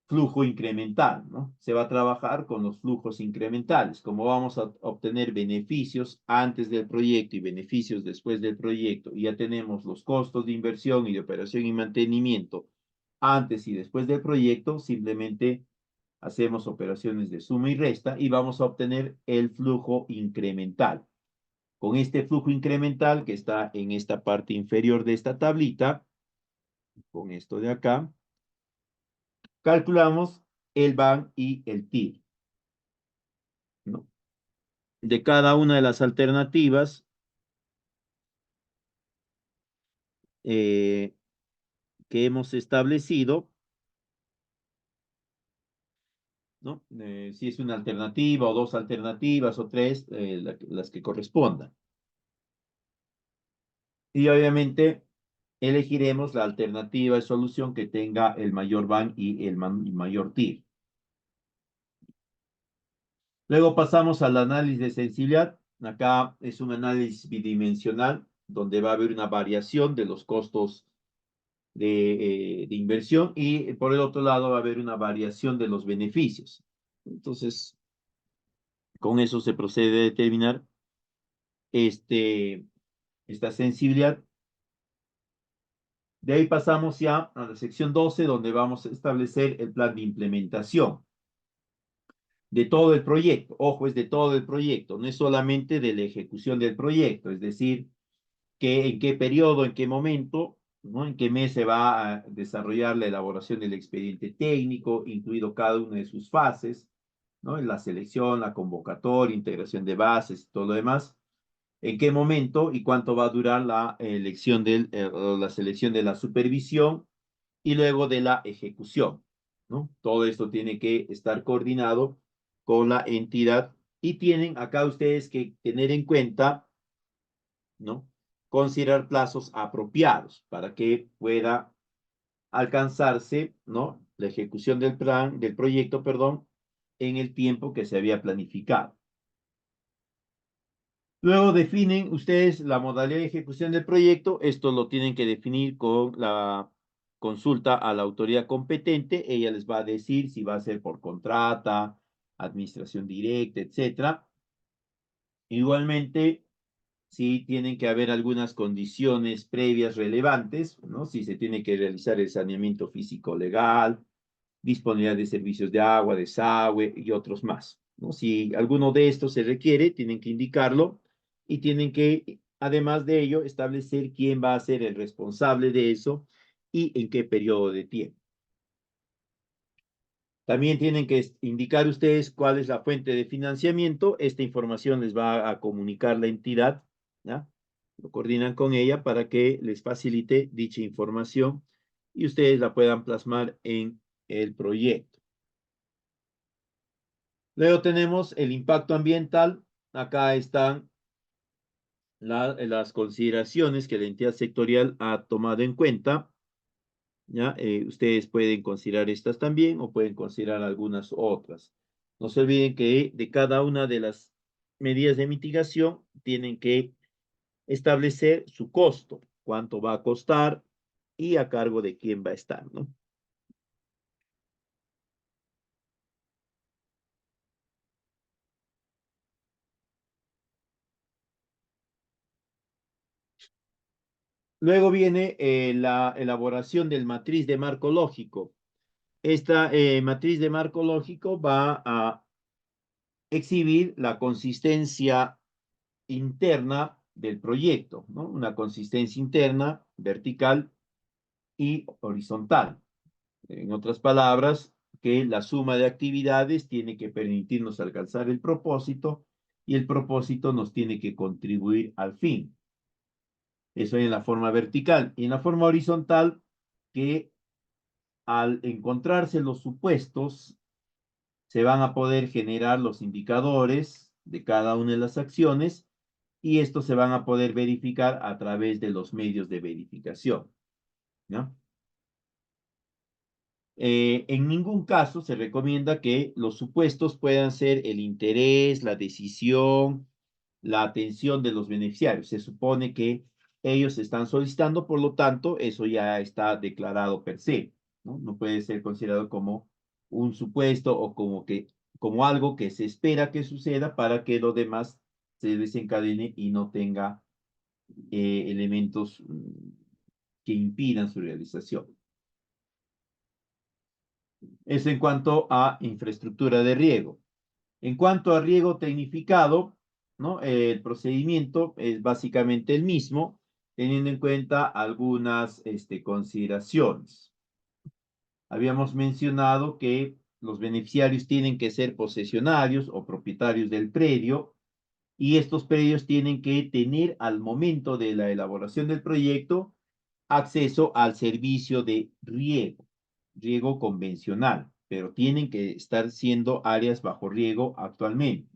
flujo incremental, ¿no? Se va a trabajar con los flujos incrementales. Como vamos a obtener beneficios antes del proyecto y beneficios después del proyecto, y ya tenemos los costos de inversión y de operación y mantenimiento antes y después del proyecto, simplemente hacemos operaciones de suma y resta y vamos a obtener el flujo incremental. Con este flujo incremental que está en esta parte inferior de esta tablita, con esto de acá, calculamos el BAN y el TIR, ¿no? De cada una de las alternativas eh, que hemos establecido, ¿no? Si es una alternativa o dos alternativas o tres, las que correspondan. Y obviamente elegiremos la alternativa de solución que tenga el mayor BAN y el mayor TIR. Luego pasamos al análisis de sensibilidad. Acá es un análisis bidimensional donde va a haber una variación de los costos de inversión y por el otro lado va a haber una variación de los beneficios. Entonces, con eso se procede a determinar esta sensibilidad. De ahí pasamos ya a la sección 12, donde vamos a establecer el plan de implementación de todo el proyecto. Ojo, es de todo el proyecto, no es solamente de la ejecución del proyecto, es decir, que en qué periodo, en qué momento, ¿no? En qué mes se va a desarrollar la elaboración del expediente técnico, incluido cada una de sus fases, ¿no? La selección, la convocatoria, integración de bases y todo lo demás. En qué momento y cuánto va a durar la elección la selección de la supervisión y luego de la ejecución, ¿no? Todo esto tiene que estar coordinado con la entidad y tienen acá ustedes que tener en cuenta, ¿no? Considerar plazos apropiados para que pueda alcanzarse, ¿no? La ejecución del plan, del proyecto, perdón, en el tiempo que se había planificado. Luego definen ustedes la modalidad de ejecución del proyecto. Esto lo tienen que definir con la consulta a la autoridad competente. Ella les va a decir si va a ser por contrata, administración directa, etcétera. Igualmente, sí tienen que haber algunas condiciones previas relevantes, ¿no? Si se tiene que realizar el saneamiento físico legal, disponibilidad de servicios de agua, desagüe y otros más, ¿no? Si alguno de estos se requiere, tienen que indicarlo y tienen que, además de ello, establecer quién va a ser el responsable de eso y en qué periodo de tiempo. También tienen que indicar ustedes cuál es la fuente de financiamiento. Esta información les va a comunicar la entidad, ¿ya? Lo coordinan con ella para que les facilite dicha información y ustedes la puedan plasmar en el proyecto. Luego tenemos el impacto ambiental. Acá están las consideraciones que la entidad sectorial ha tomado en cuenta. ¿Ya? Ustedes pueden considerar estas también o pueden considerar algunas otras. No se olviden que de cada una de las medidas de mitigación tienen que establecer su costo, cuánto va a costar y a cargo de quién va a estar, ¿no? Luego viene la elaboración del matriz de marco lógico. Esta matriz de marco lógico va a exhibir la consistencia interna del proyecto, ¿no? Una consistencia interna, vertical y horizontal. En otras palabras, que la suma de actividades tiene que permitirnos alcanzar el propósito y el propósito nos tiene que contribuir al fin. Eso en la forma vertical. Y en la forma horizontal, que al encontrarse los supuestos, se van a poder generar los indicadores de cada una de las acciones y estos se van a poder verificar a través de los medios de verificación, ¿no? En ningún caso se recomienda que los supuestos puedan ser el interés, la decisión, la atención de los beneficiarios. Se supone que ellos están solicitando, por lo tanto, eso ya está declarado per se, ¿no? No puede ser considerado como un supuesto o como algo que se espera que suceda para que lo demás se desencadene y no tenga elementos que impidan su realización. Eso en cuanto a infraestructura de riego. En cuanto a riego tecnificado, ¿no? El procedimiento es básicamente el mismo, teniendo en cuenta algunas consideraciones. Habíamos mencionado que los beneficiarios tienen que ser posesionarios o propietarios del predio y estos predios tienen que tener al momento de la elaboración del proyecto acceso al servicio de riego, riego convencional, pero tienen que estar siendo áreas bajo riego actualmente.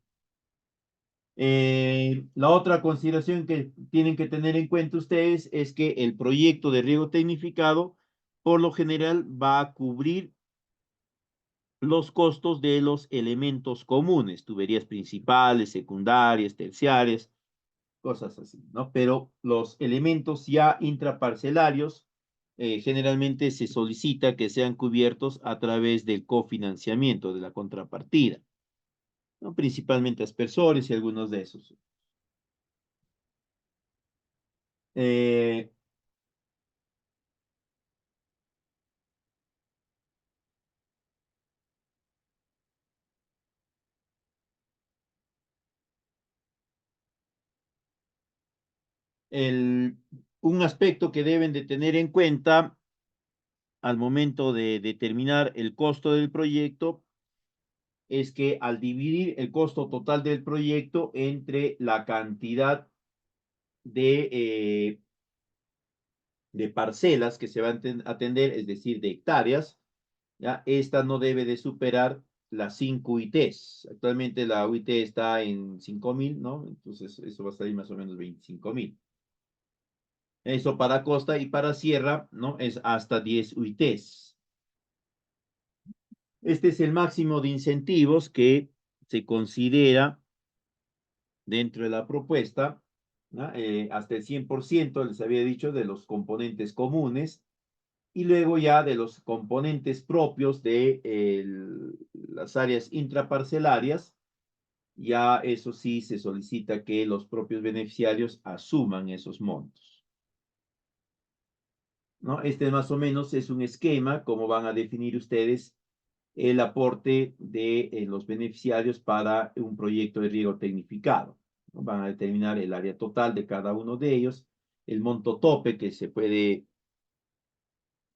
La otra consideración que tienen que tener en cuenta ustedes es que el proyecto de riego tecnificado por lo general va a cubrir los costos de los elementos comunes, tuberías principales, secundarias, terciarias, cosas así, ¿no? Pero los elementos ya intraparcelarios generalmente se solicita que sean cubiertos a través del cofinanciamiento, de la contrapartida, ¿no? Principalmente aspersores y algunos de esos. Eh, el, un aspecto que deben de tener en cuenta al momento de determinar el costo del proyecto es que al dividir el costo total del proyecto entre la cantidad de parcelas que se van a atender, es decir, de hectáreas, ¿ya? Esta no debe de superar las 5 UITs. Actualmente la UIT está en 5.000, ¿no? Entonces eso va a salir más o menos 25.000. Eso para costa y para sierra, ¿no? Es hasta 10 UITs. Este es el máximo de incentivos que se considera dentro de la propuesta, ¿no? Hasta el 100%, les había dicho, de los componentes comunes y luego ya de los componentes propios de las áreas intraparcelarias, ya eso sí se solicita que los propios beneficiarios asuman esos montos, ¿no? Este más o menos es un esquema, cómo van a definir ustedes el aporte de los beneficiarios para un proyecto de riego tecnificado, ¿no? Van a determinar el área total de cada uno de ellos, el monto tope que se puede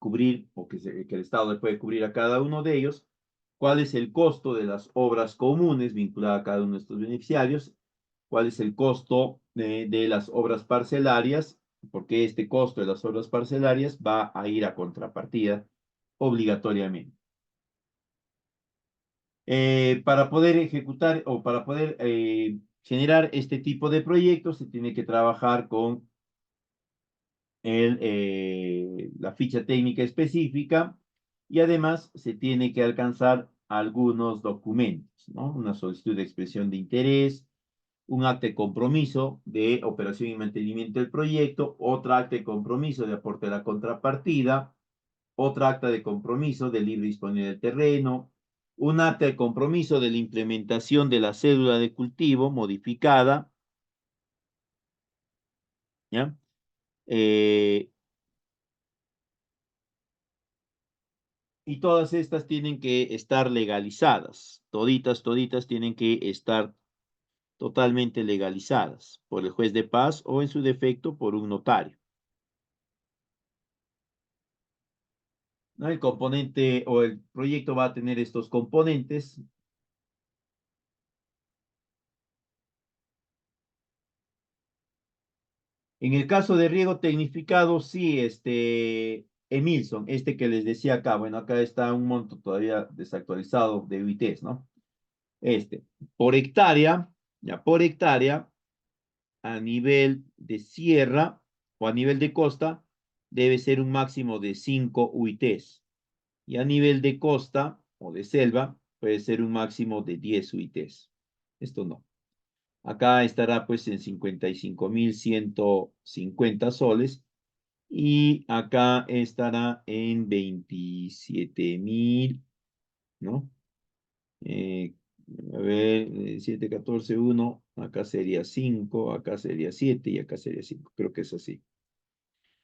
cubrir o que el Estado le puede cubrir a cada uno de ellos, cuál es el costo de las obras comunes vinculadas a cada uno de estos beneficiarios, cuál es el costo de las obras parcelarias, porque este costo de las obras parcelarias va a ir a contrapartida obligatoriamente. Para poder ejecutar o para poder generar este tipo de proyectos se tiene que trabajar con la ficha técnica específica y además se tiene que alcanzar algunos documentos, ¿no? Una solicitud de expresión de interés, un acta de compromiso de operación y mantenimiento del proyecto, otra acta de compromiso de aporte a la contrapartida, otra acta de compromiso de libre disponibilidad del terreno, un acta de compromiso de la implementación de la cédula de cultivo modificada, ¿ya? Y todas estas tienen que estar legalizadas, toditas tienen que estar totalmente legalizadas por el juez de paz o en su defecto por un notario. ¿No? El componente o el proyecto va a tener estos componentes. En el caso de riego tecnificado, sí, Emilson, que les decía acá, bueno, acá está un monto todavía desactualizado de UITs, ¿no? Este, por hectárea, ya por hectárea, a nivel de sierra o a nivel de costa, debe ser un máximo de 5 UITs. Y a nivel de costa o de selva, puede ser un máximo de 10 UITs. Esto no. Acá estará pues en 55.150 soles y acá estará en 27.000, ¿no? Eh, a ver, 7, 14, 1, acá sería 5, acá sería 7 y acá sería 5. Creo que es así.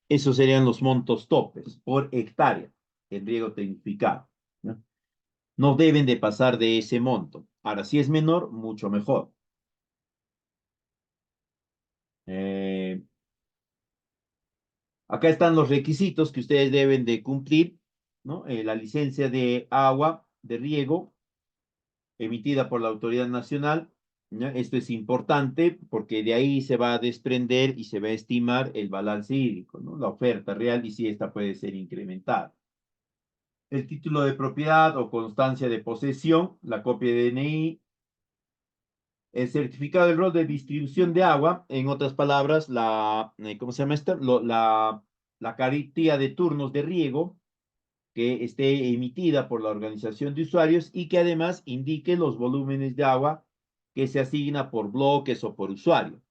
Esos serían los montos topes por hectárea en riego tecnificado, ¿no? No deben de pasar de ese monto. Ahora, si es menor, mucho mejor. Eh, Acá están los requisitos que ustedes deben de cumplir, ¿no? La licencia de agua de riego emitida por la autoridad nacional, ¿ya? Esto es importante porque de ahí se va a desprender y se va a estimar el balance hídrico, ¿no? La oferta real y si esta puede ser incrementada. El título de propiedad o constancia de posesión, la copia de DNI, el certificado del rol de distribución de agua, en otras palabras, ¿cómo se llama esta? La cartilla de turnos de riego que esté emitida por la organización de usuarios y que además indique los volúmenes de agua que se asigna por bloques o por usuario.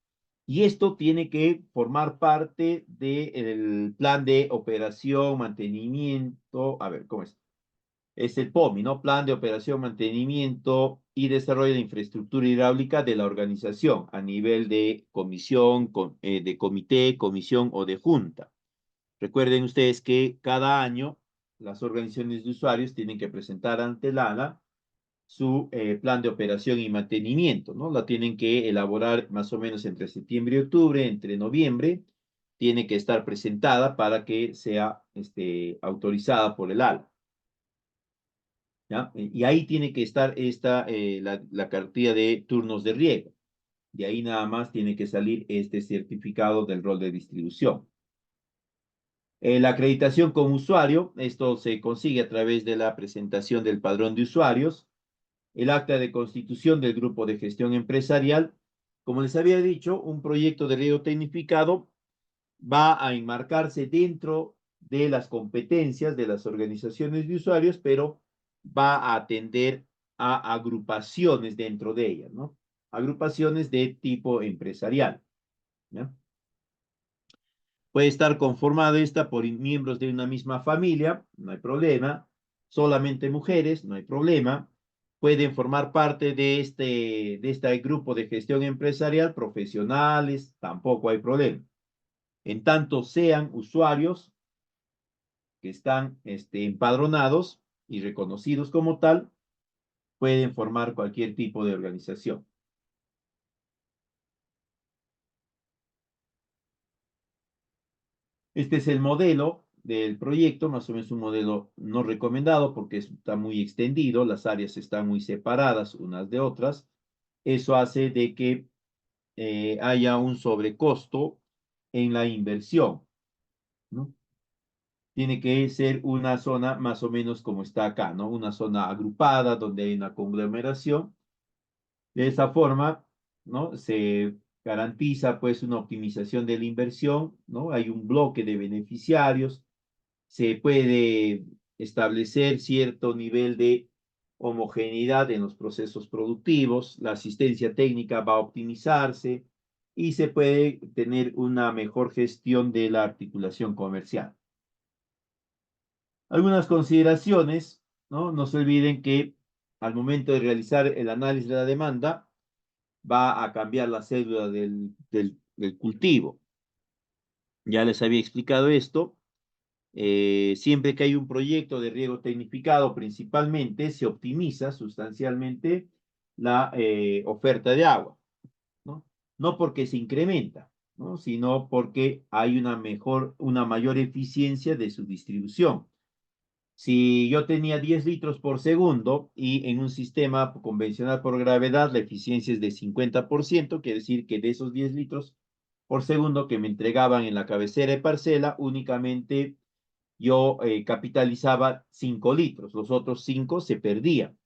Y esto tiene que formar parte del plan de operación, mantenimiento, a ver, ¿cómo es? Es el POMI, ¿no? Plan de operación, mantenimiento y desarrollo de infraestructura hidráulica de la organización a nivel de comisión, de comité, comisión o de junta. Recuerden ustedes que cada año las organizaciones de usuarios tienen que presentar ante el ALA su plan de operación y mantenimiento, ¿no? La tienen que elaborar más o menos entre septiembre y octubre, entre noviembre, tiene que estar presentada para que sea autorizada por el ALA. ¿Ya? Y ahí tiene que estar la cartilla de turnos de riego. De ahí nada más tiene que salir este certificado del rol de distribución. La acreditación como usuario, esto se consigue a través de la presentación del padrón de usuarios, el acta de constitución del grupo de gestión empresarial. Como les había dicho, un proyecto de riego tecnificado va a enmarcarse dentro de las competencias de las organizaciones de usuarios, pero va a atender a agrupaciones dentro de ellas, ¿no? Agrupaciones de tipo empresarial, ¿ya? Puede estar conformada esta por miembros de una misma familia, no hay problema. Solamente mujeres, no hay problema. Pueden formar parte de este grupo de gestión empresarial, profesionales, tampoco hay problema. En tanto sean usuarios que están empadronados y reconocidos como tal, pueden formar cualquier tipo de organización. Este es el modelo del proyecto, más o menos un modelo no recomendado porque está muy extendido, las áreas están muy separadas unas de otras. Eso hace de que haya un sobrecosto en la inversión, ¿no? Tiene que ser una zona más o menos como está acá, ¿no? Una zona agrupada donde hay una conglomeración. De esa forma, ¿no? Se garantiza pues una optimización de la inversión, ¿no? Hay un bloque de beneficiarios, se puede establecer cierto nivel de homogeneidad en los procesos productivos, la asistencia técnica va a optimizarse y se puede tener una mejor gestión de la articulación comercial. Algunas consideraciones, ¿no? No se olviden que al momento de realizar el análisis de la demanda, va a cambiar la cédula del cultivo. Ya les había explicado esto. Siempre que hay un proyecto de riego tecnificado, principalmente se optimiza sustancialmente la oferta de agua, ¿no? No porque se incrementa, ¿no? Sino porque hay una mayor eficiencia de su distribución. Si yo tenía 10 litros por segundo y en un sistema convencional por gravedad la eficiencia es de 50%, quiere decir que de esos 10 litros por segundo que me entregaban en la cabecera de parcela, únicamente yo capitalizaba 5 litros, los otros 5 se perdían.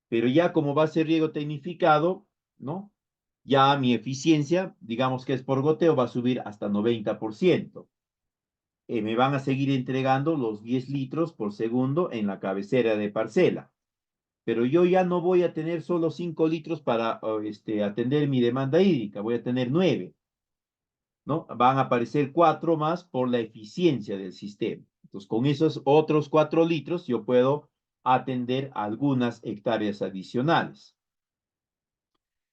Pero ya como va a ser riego tecnificado, ¿no? Ya mi eficiencia, digamos que es por goteo, va a subir hasta 90%. Me van a seguir entregando los 10 litros por segundo en la cabecera de parcela. Pero yo ya no voy a tener solo 5 litros para atender mi demanda hídrica, voy a tener 9, ¿no? Van a aparecer 4 más por la eficiencia del sistema. Entonces, con esos otros 4 litros yo puedo atender algunas hectáreas adicionales.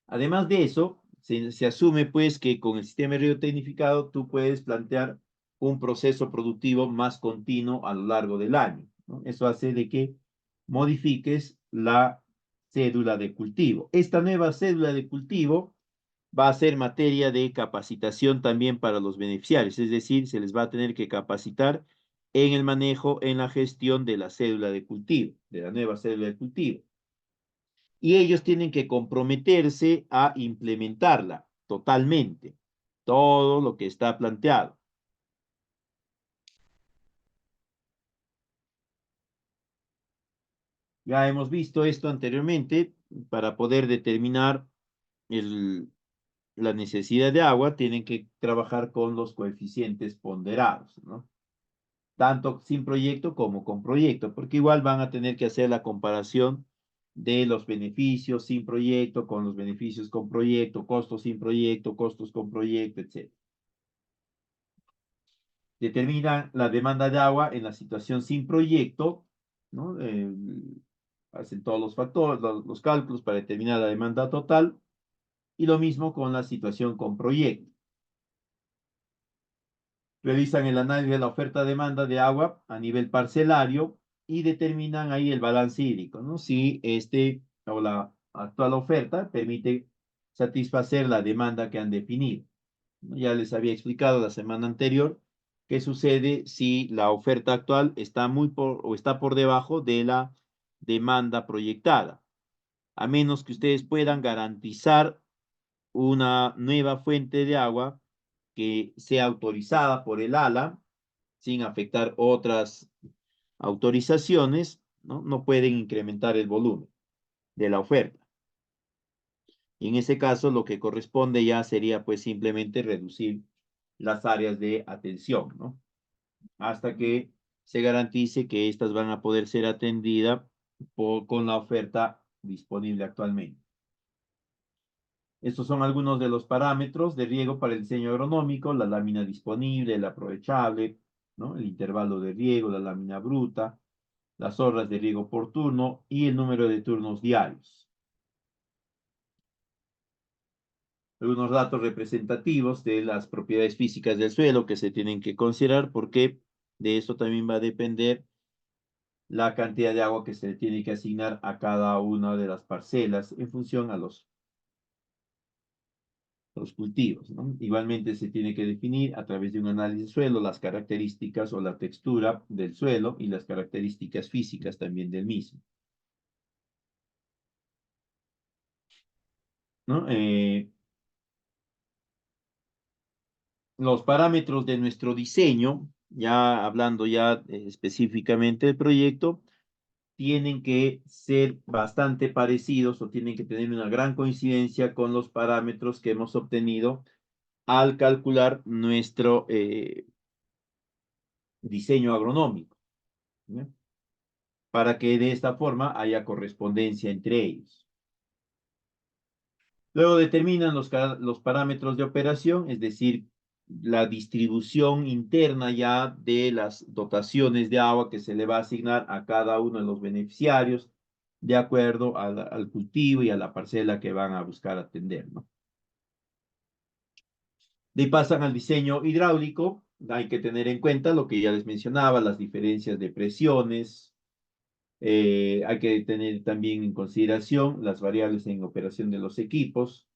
Además de eso, se asume pues que con el sistema de riego tecnificado tú puedes plantear un proceso productivo más continuo a lo largo del año, ¿no? Eso hace de que modifiques la cédula de cultivo. Esta nueva cédula de cultivo va a ser materia de capacitación también para los beneficiarios, es decir, se les va a tener que capacitar en el manejo, en la gestión de la cédula de cultivo, de la nueva cédula de cultivo. Y ellos tienen que comprometerse a implementarla totalmente, todo lo que está planteado. Ya hemos visto esto anteriormente, para poder determinar el, la necesidad de agua, tienen que trabajar con los coeficientes ponderados, ¿no? Tanto sin proyecto como con proyecto, porque igual van a tener que hacer la comparación de los beneficios sin proyecto con los beneficios con proyecto, costos sin proyecto, costos con proyecto, etc. Determinan la demanda de agua en la situación sin proyecto, ¿no? Hacen todos los factores, los cálculos para determinar la demanda total, y lo mismo con la situación con proyecto. Realizan el análisis de la oferta-demanda de agua a nivel parcelario y determinan ahí el balance hídrico, ¿no? Si o la actual oferta permite satisfacer la demanda que han definido. Ya les había explicado la semana anterior qué sucede si la oferta actual está o está por debajo de la demanda proyectada, a menos que ustedes puedan garantizar una nueva fuente de agua que sea autorizada por el ALA sin afectar otras autorizaciones, ¿no? No pueden incrementar el volumen de la oferta. Y en ese caso, lo que corresponde ya sería pues simplemente reducir las áreas de atención, ¿no? Hasta que se garantice que estas van a poder ser atendidas con la oferta disponible actualmente. Estos son algunos de los parámetros de riego para el diseño agronómico: la lámina disponible, el aprovechable, ¿no? El intervalo de riego, la lámina bruta, las horas de riego por turno y el número de turnos diarios. Algunos datos representativos de las propiedades físicas del suelo que se tienen que considerar, porque de eso también va a depender la cantidad de agua que se le tiene que asignar a cada una de las parcelas en función a los cultivos, ¿no? Igualmente se tiene que definir a través de un análisis de suelo las características o la textura del suelo y las características físicas también del mismo, ¿no? Los parámetros de nuestro diseño, ya hablando ya específicamente del proyecto, tienen que ser bastante parecidos o tienen que tener una gran coincidencia con los parámetros que hemos obtenido al calcular nuestro diseño agronómico, ¿no? para que de esta forma haya correspondencia entre ellos. Luego determinan los parámetros de operación, es decir, la distribución interna ya de las dotaciones de agua que se le va a asignar a cada uno de los beneficiarios de acuerdo al cultivo y a la parcela que van a buscar atender, ¿no? De ahí pasan al diseño hidráulico. Hay que tener en cuenta lo que ya les mencionaba, las diferencias de presiones. Hay que tener también en consideración las variables en operación de los equipos.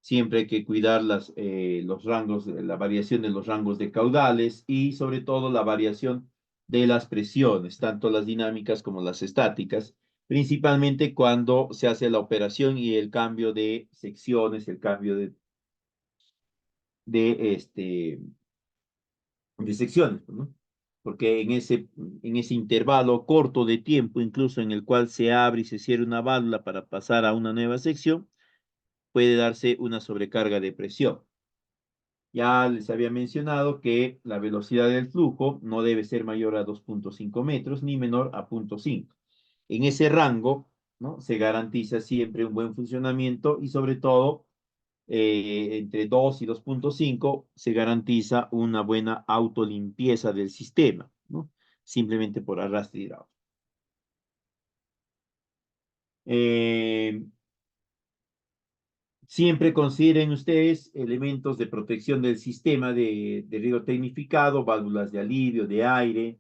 Siempre hay que cuidar los rangos, la variación de los rangos de caudales y sobre todo la variación de las presiones, tanto las dinámicas como las estáticas, principalmente cuando se hace la operación y el cambio de secciones, el cambio de, este, de secciones, ¿no? Porque en ese intervalo corto de tiempo, incluso en el cual se abre y se cierra una válvula para pasar a una nueva sección, puede darse una sobrecarga de presión. Ya les había mencionado que la velocidad del flujo no debe ser mayor a 2.5 metros ni menor a 0.5. En ese rango, ¿no?, se garantiza siempre un buen funcionamiento y sobre todo entre 2 y 2.5 se garantiza una buena autolimpieza del sistema, ¿no?, simplemente por arrastre hidráulico. Siempre consideren ustedes elementos de protección del sistema de riego tecnificado, válvulas de alivio, de aire.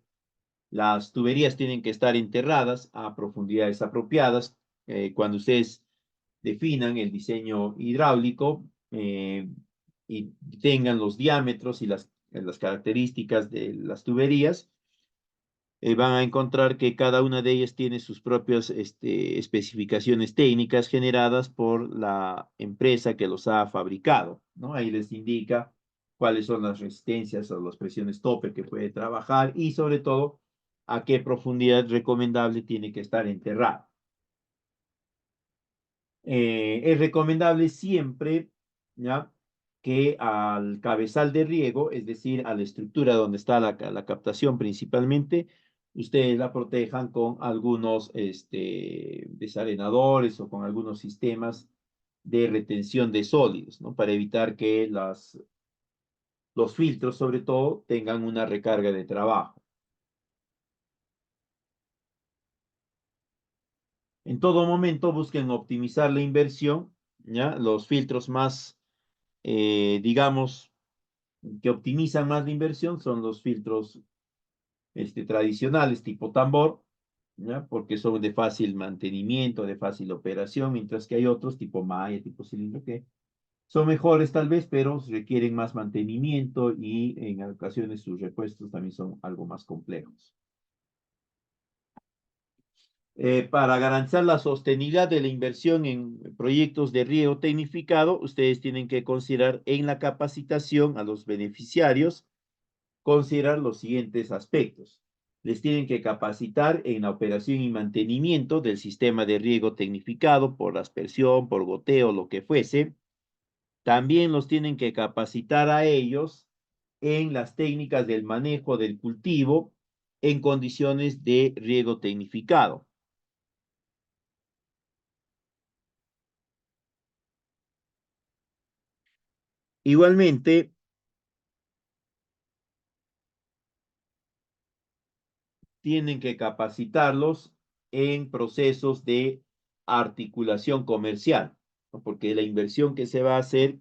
Las tuberías tienen que estar enterradas a profundidades apropiadas. Cuando ustedes definan el diseño hidráulico y tengan los diámetros y las características de las tuberías, van a encontrar que cada una de ellas tiene sus propias especificaciones técnicas generadas por la empresa que los ha fabricado, ¿no? Ahí les indica cuáles son las resistencias o las presiones tope que puede trabajar y sobre todo a qué profundidad recomendable tiene que estar enterrado. Es recomendable siempre, ¿ya?, que al cabezal de riego, es decir, a la estructura donde está la captación principalmente, ustedes la protejan con algunos desarenadores o con algunos sistemas de retención de sólidos, ¿no?, para evitar que los filtros, sobre todo, tengan una recarga de trabajo. En todo momento busquen optimizar la inversión, ¿ya? Los filtros más, digamos, que optimizan más la inversión son los filtros tradicionales tipo tambor, ¿ya?, porque son de fácil mantenimiento, de fácil operación, mientras que hay otros tipo malla, tipo cilindro, que son mejores tal vez, pero requieren más mantenimiento y en ocasiones sus repuestos también son algo más complejos. Para garantizar la sostenibilidad de la inversión en proyectos de riego tecnificado, ustedes tienen que considerar en la capacitación a los beneficiarios, considerar los siguientes aspectos. Les tienen que capacitar en la operación y mantenimiento del sistema de riego tecnificado por aspersión, por goteo, lo que fuese. También los tienen que capacitar a ellos en las técnicas del manejo del cultivo en condiciones de riego tecnificado. Igualmente, tienen que capacitarlos en procesos de articulación comercial, ¿no?, porque la inversión que se va a hacer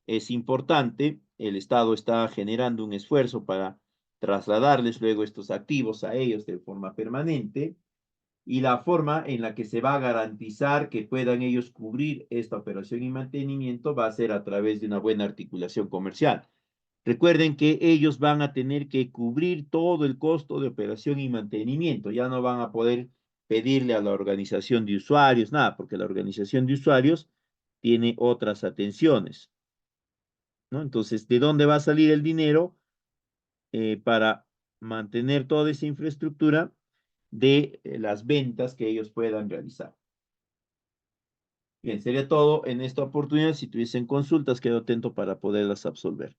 es importante. El Estado está generando un esfuerzo para trasladarles luego estos activos a ellos de forma permanente y la forma en la que se va a garantizar que puedan ellos cubrir esta operación y mantenimiento va a ser a través de una buena articulación comercial. Recuerden que ellos van a tener que cubrir todo el costo de operación y mantenimiento. Ya no van a poder pedirle a la organización de usuarios nada, porque la organización de usuarios tiene otras atenciones, ¿no? Entonces, ¿de dónde va a salir el dinero para mantener toda esa infraestructura? De las ventas que ellos puedan realizar. Bien, sería todo en esta oportunidad. Si tuviesen consultas, quedo atento para poderlas absolver.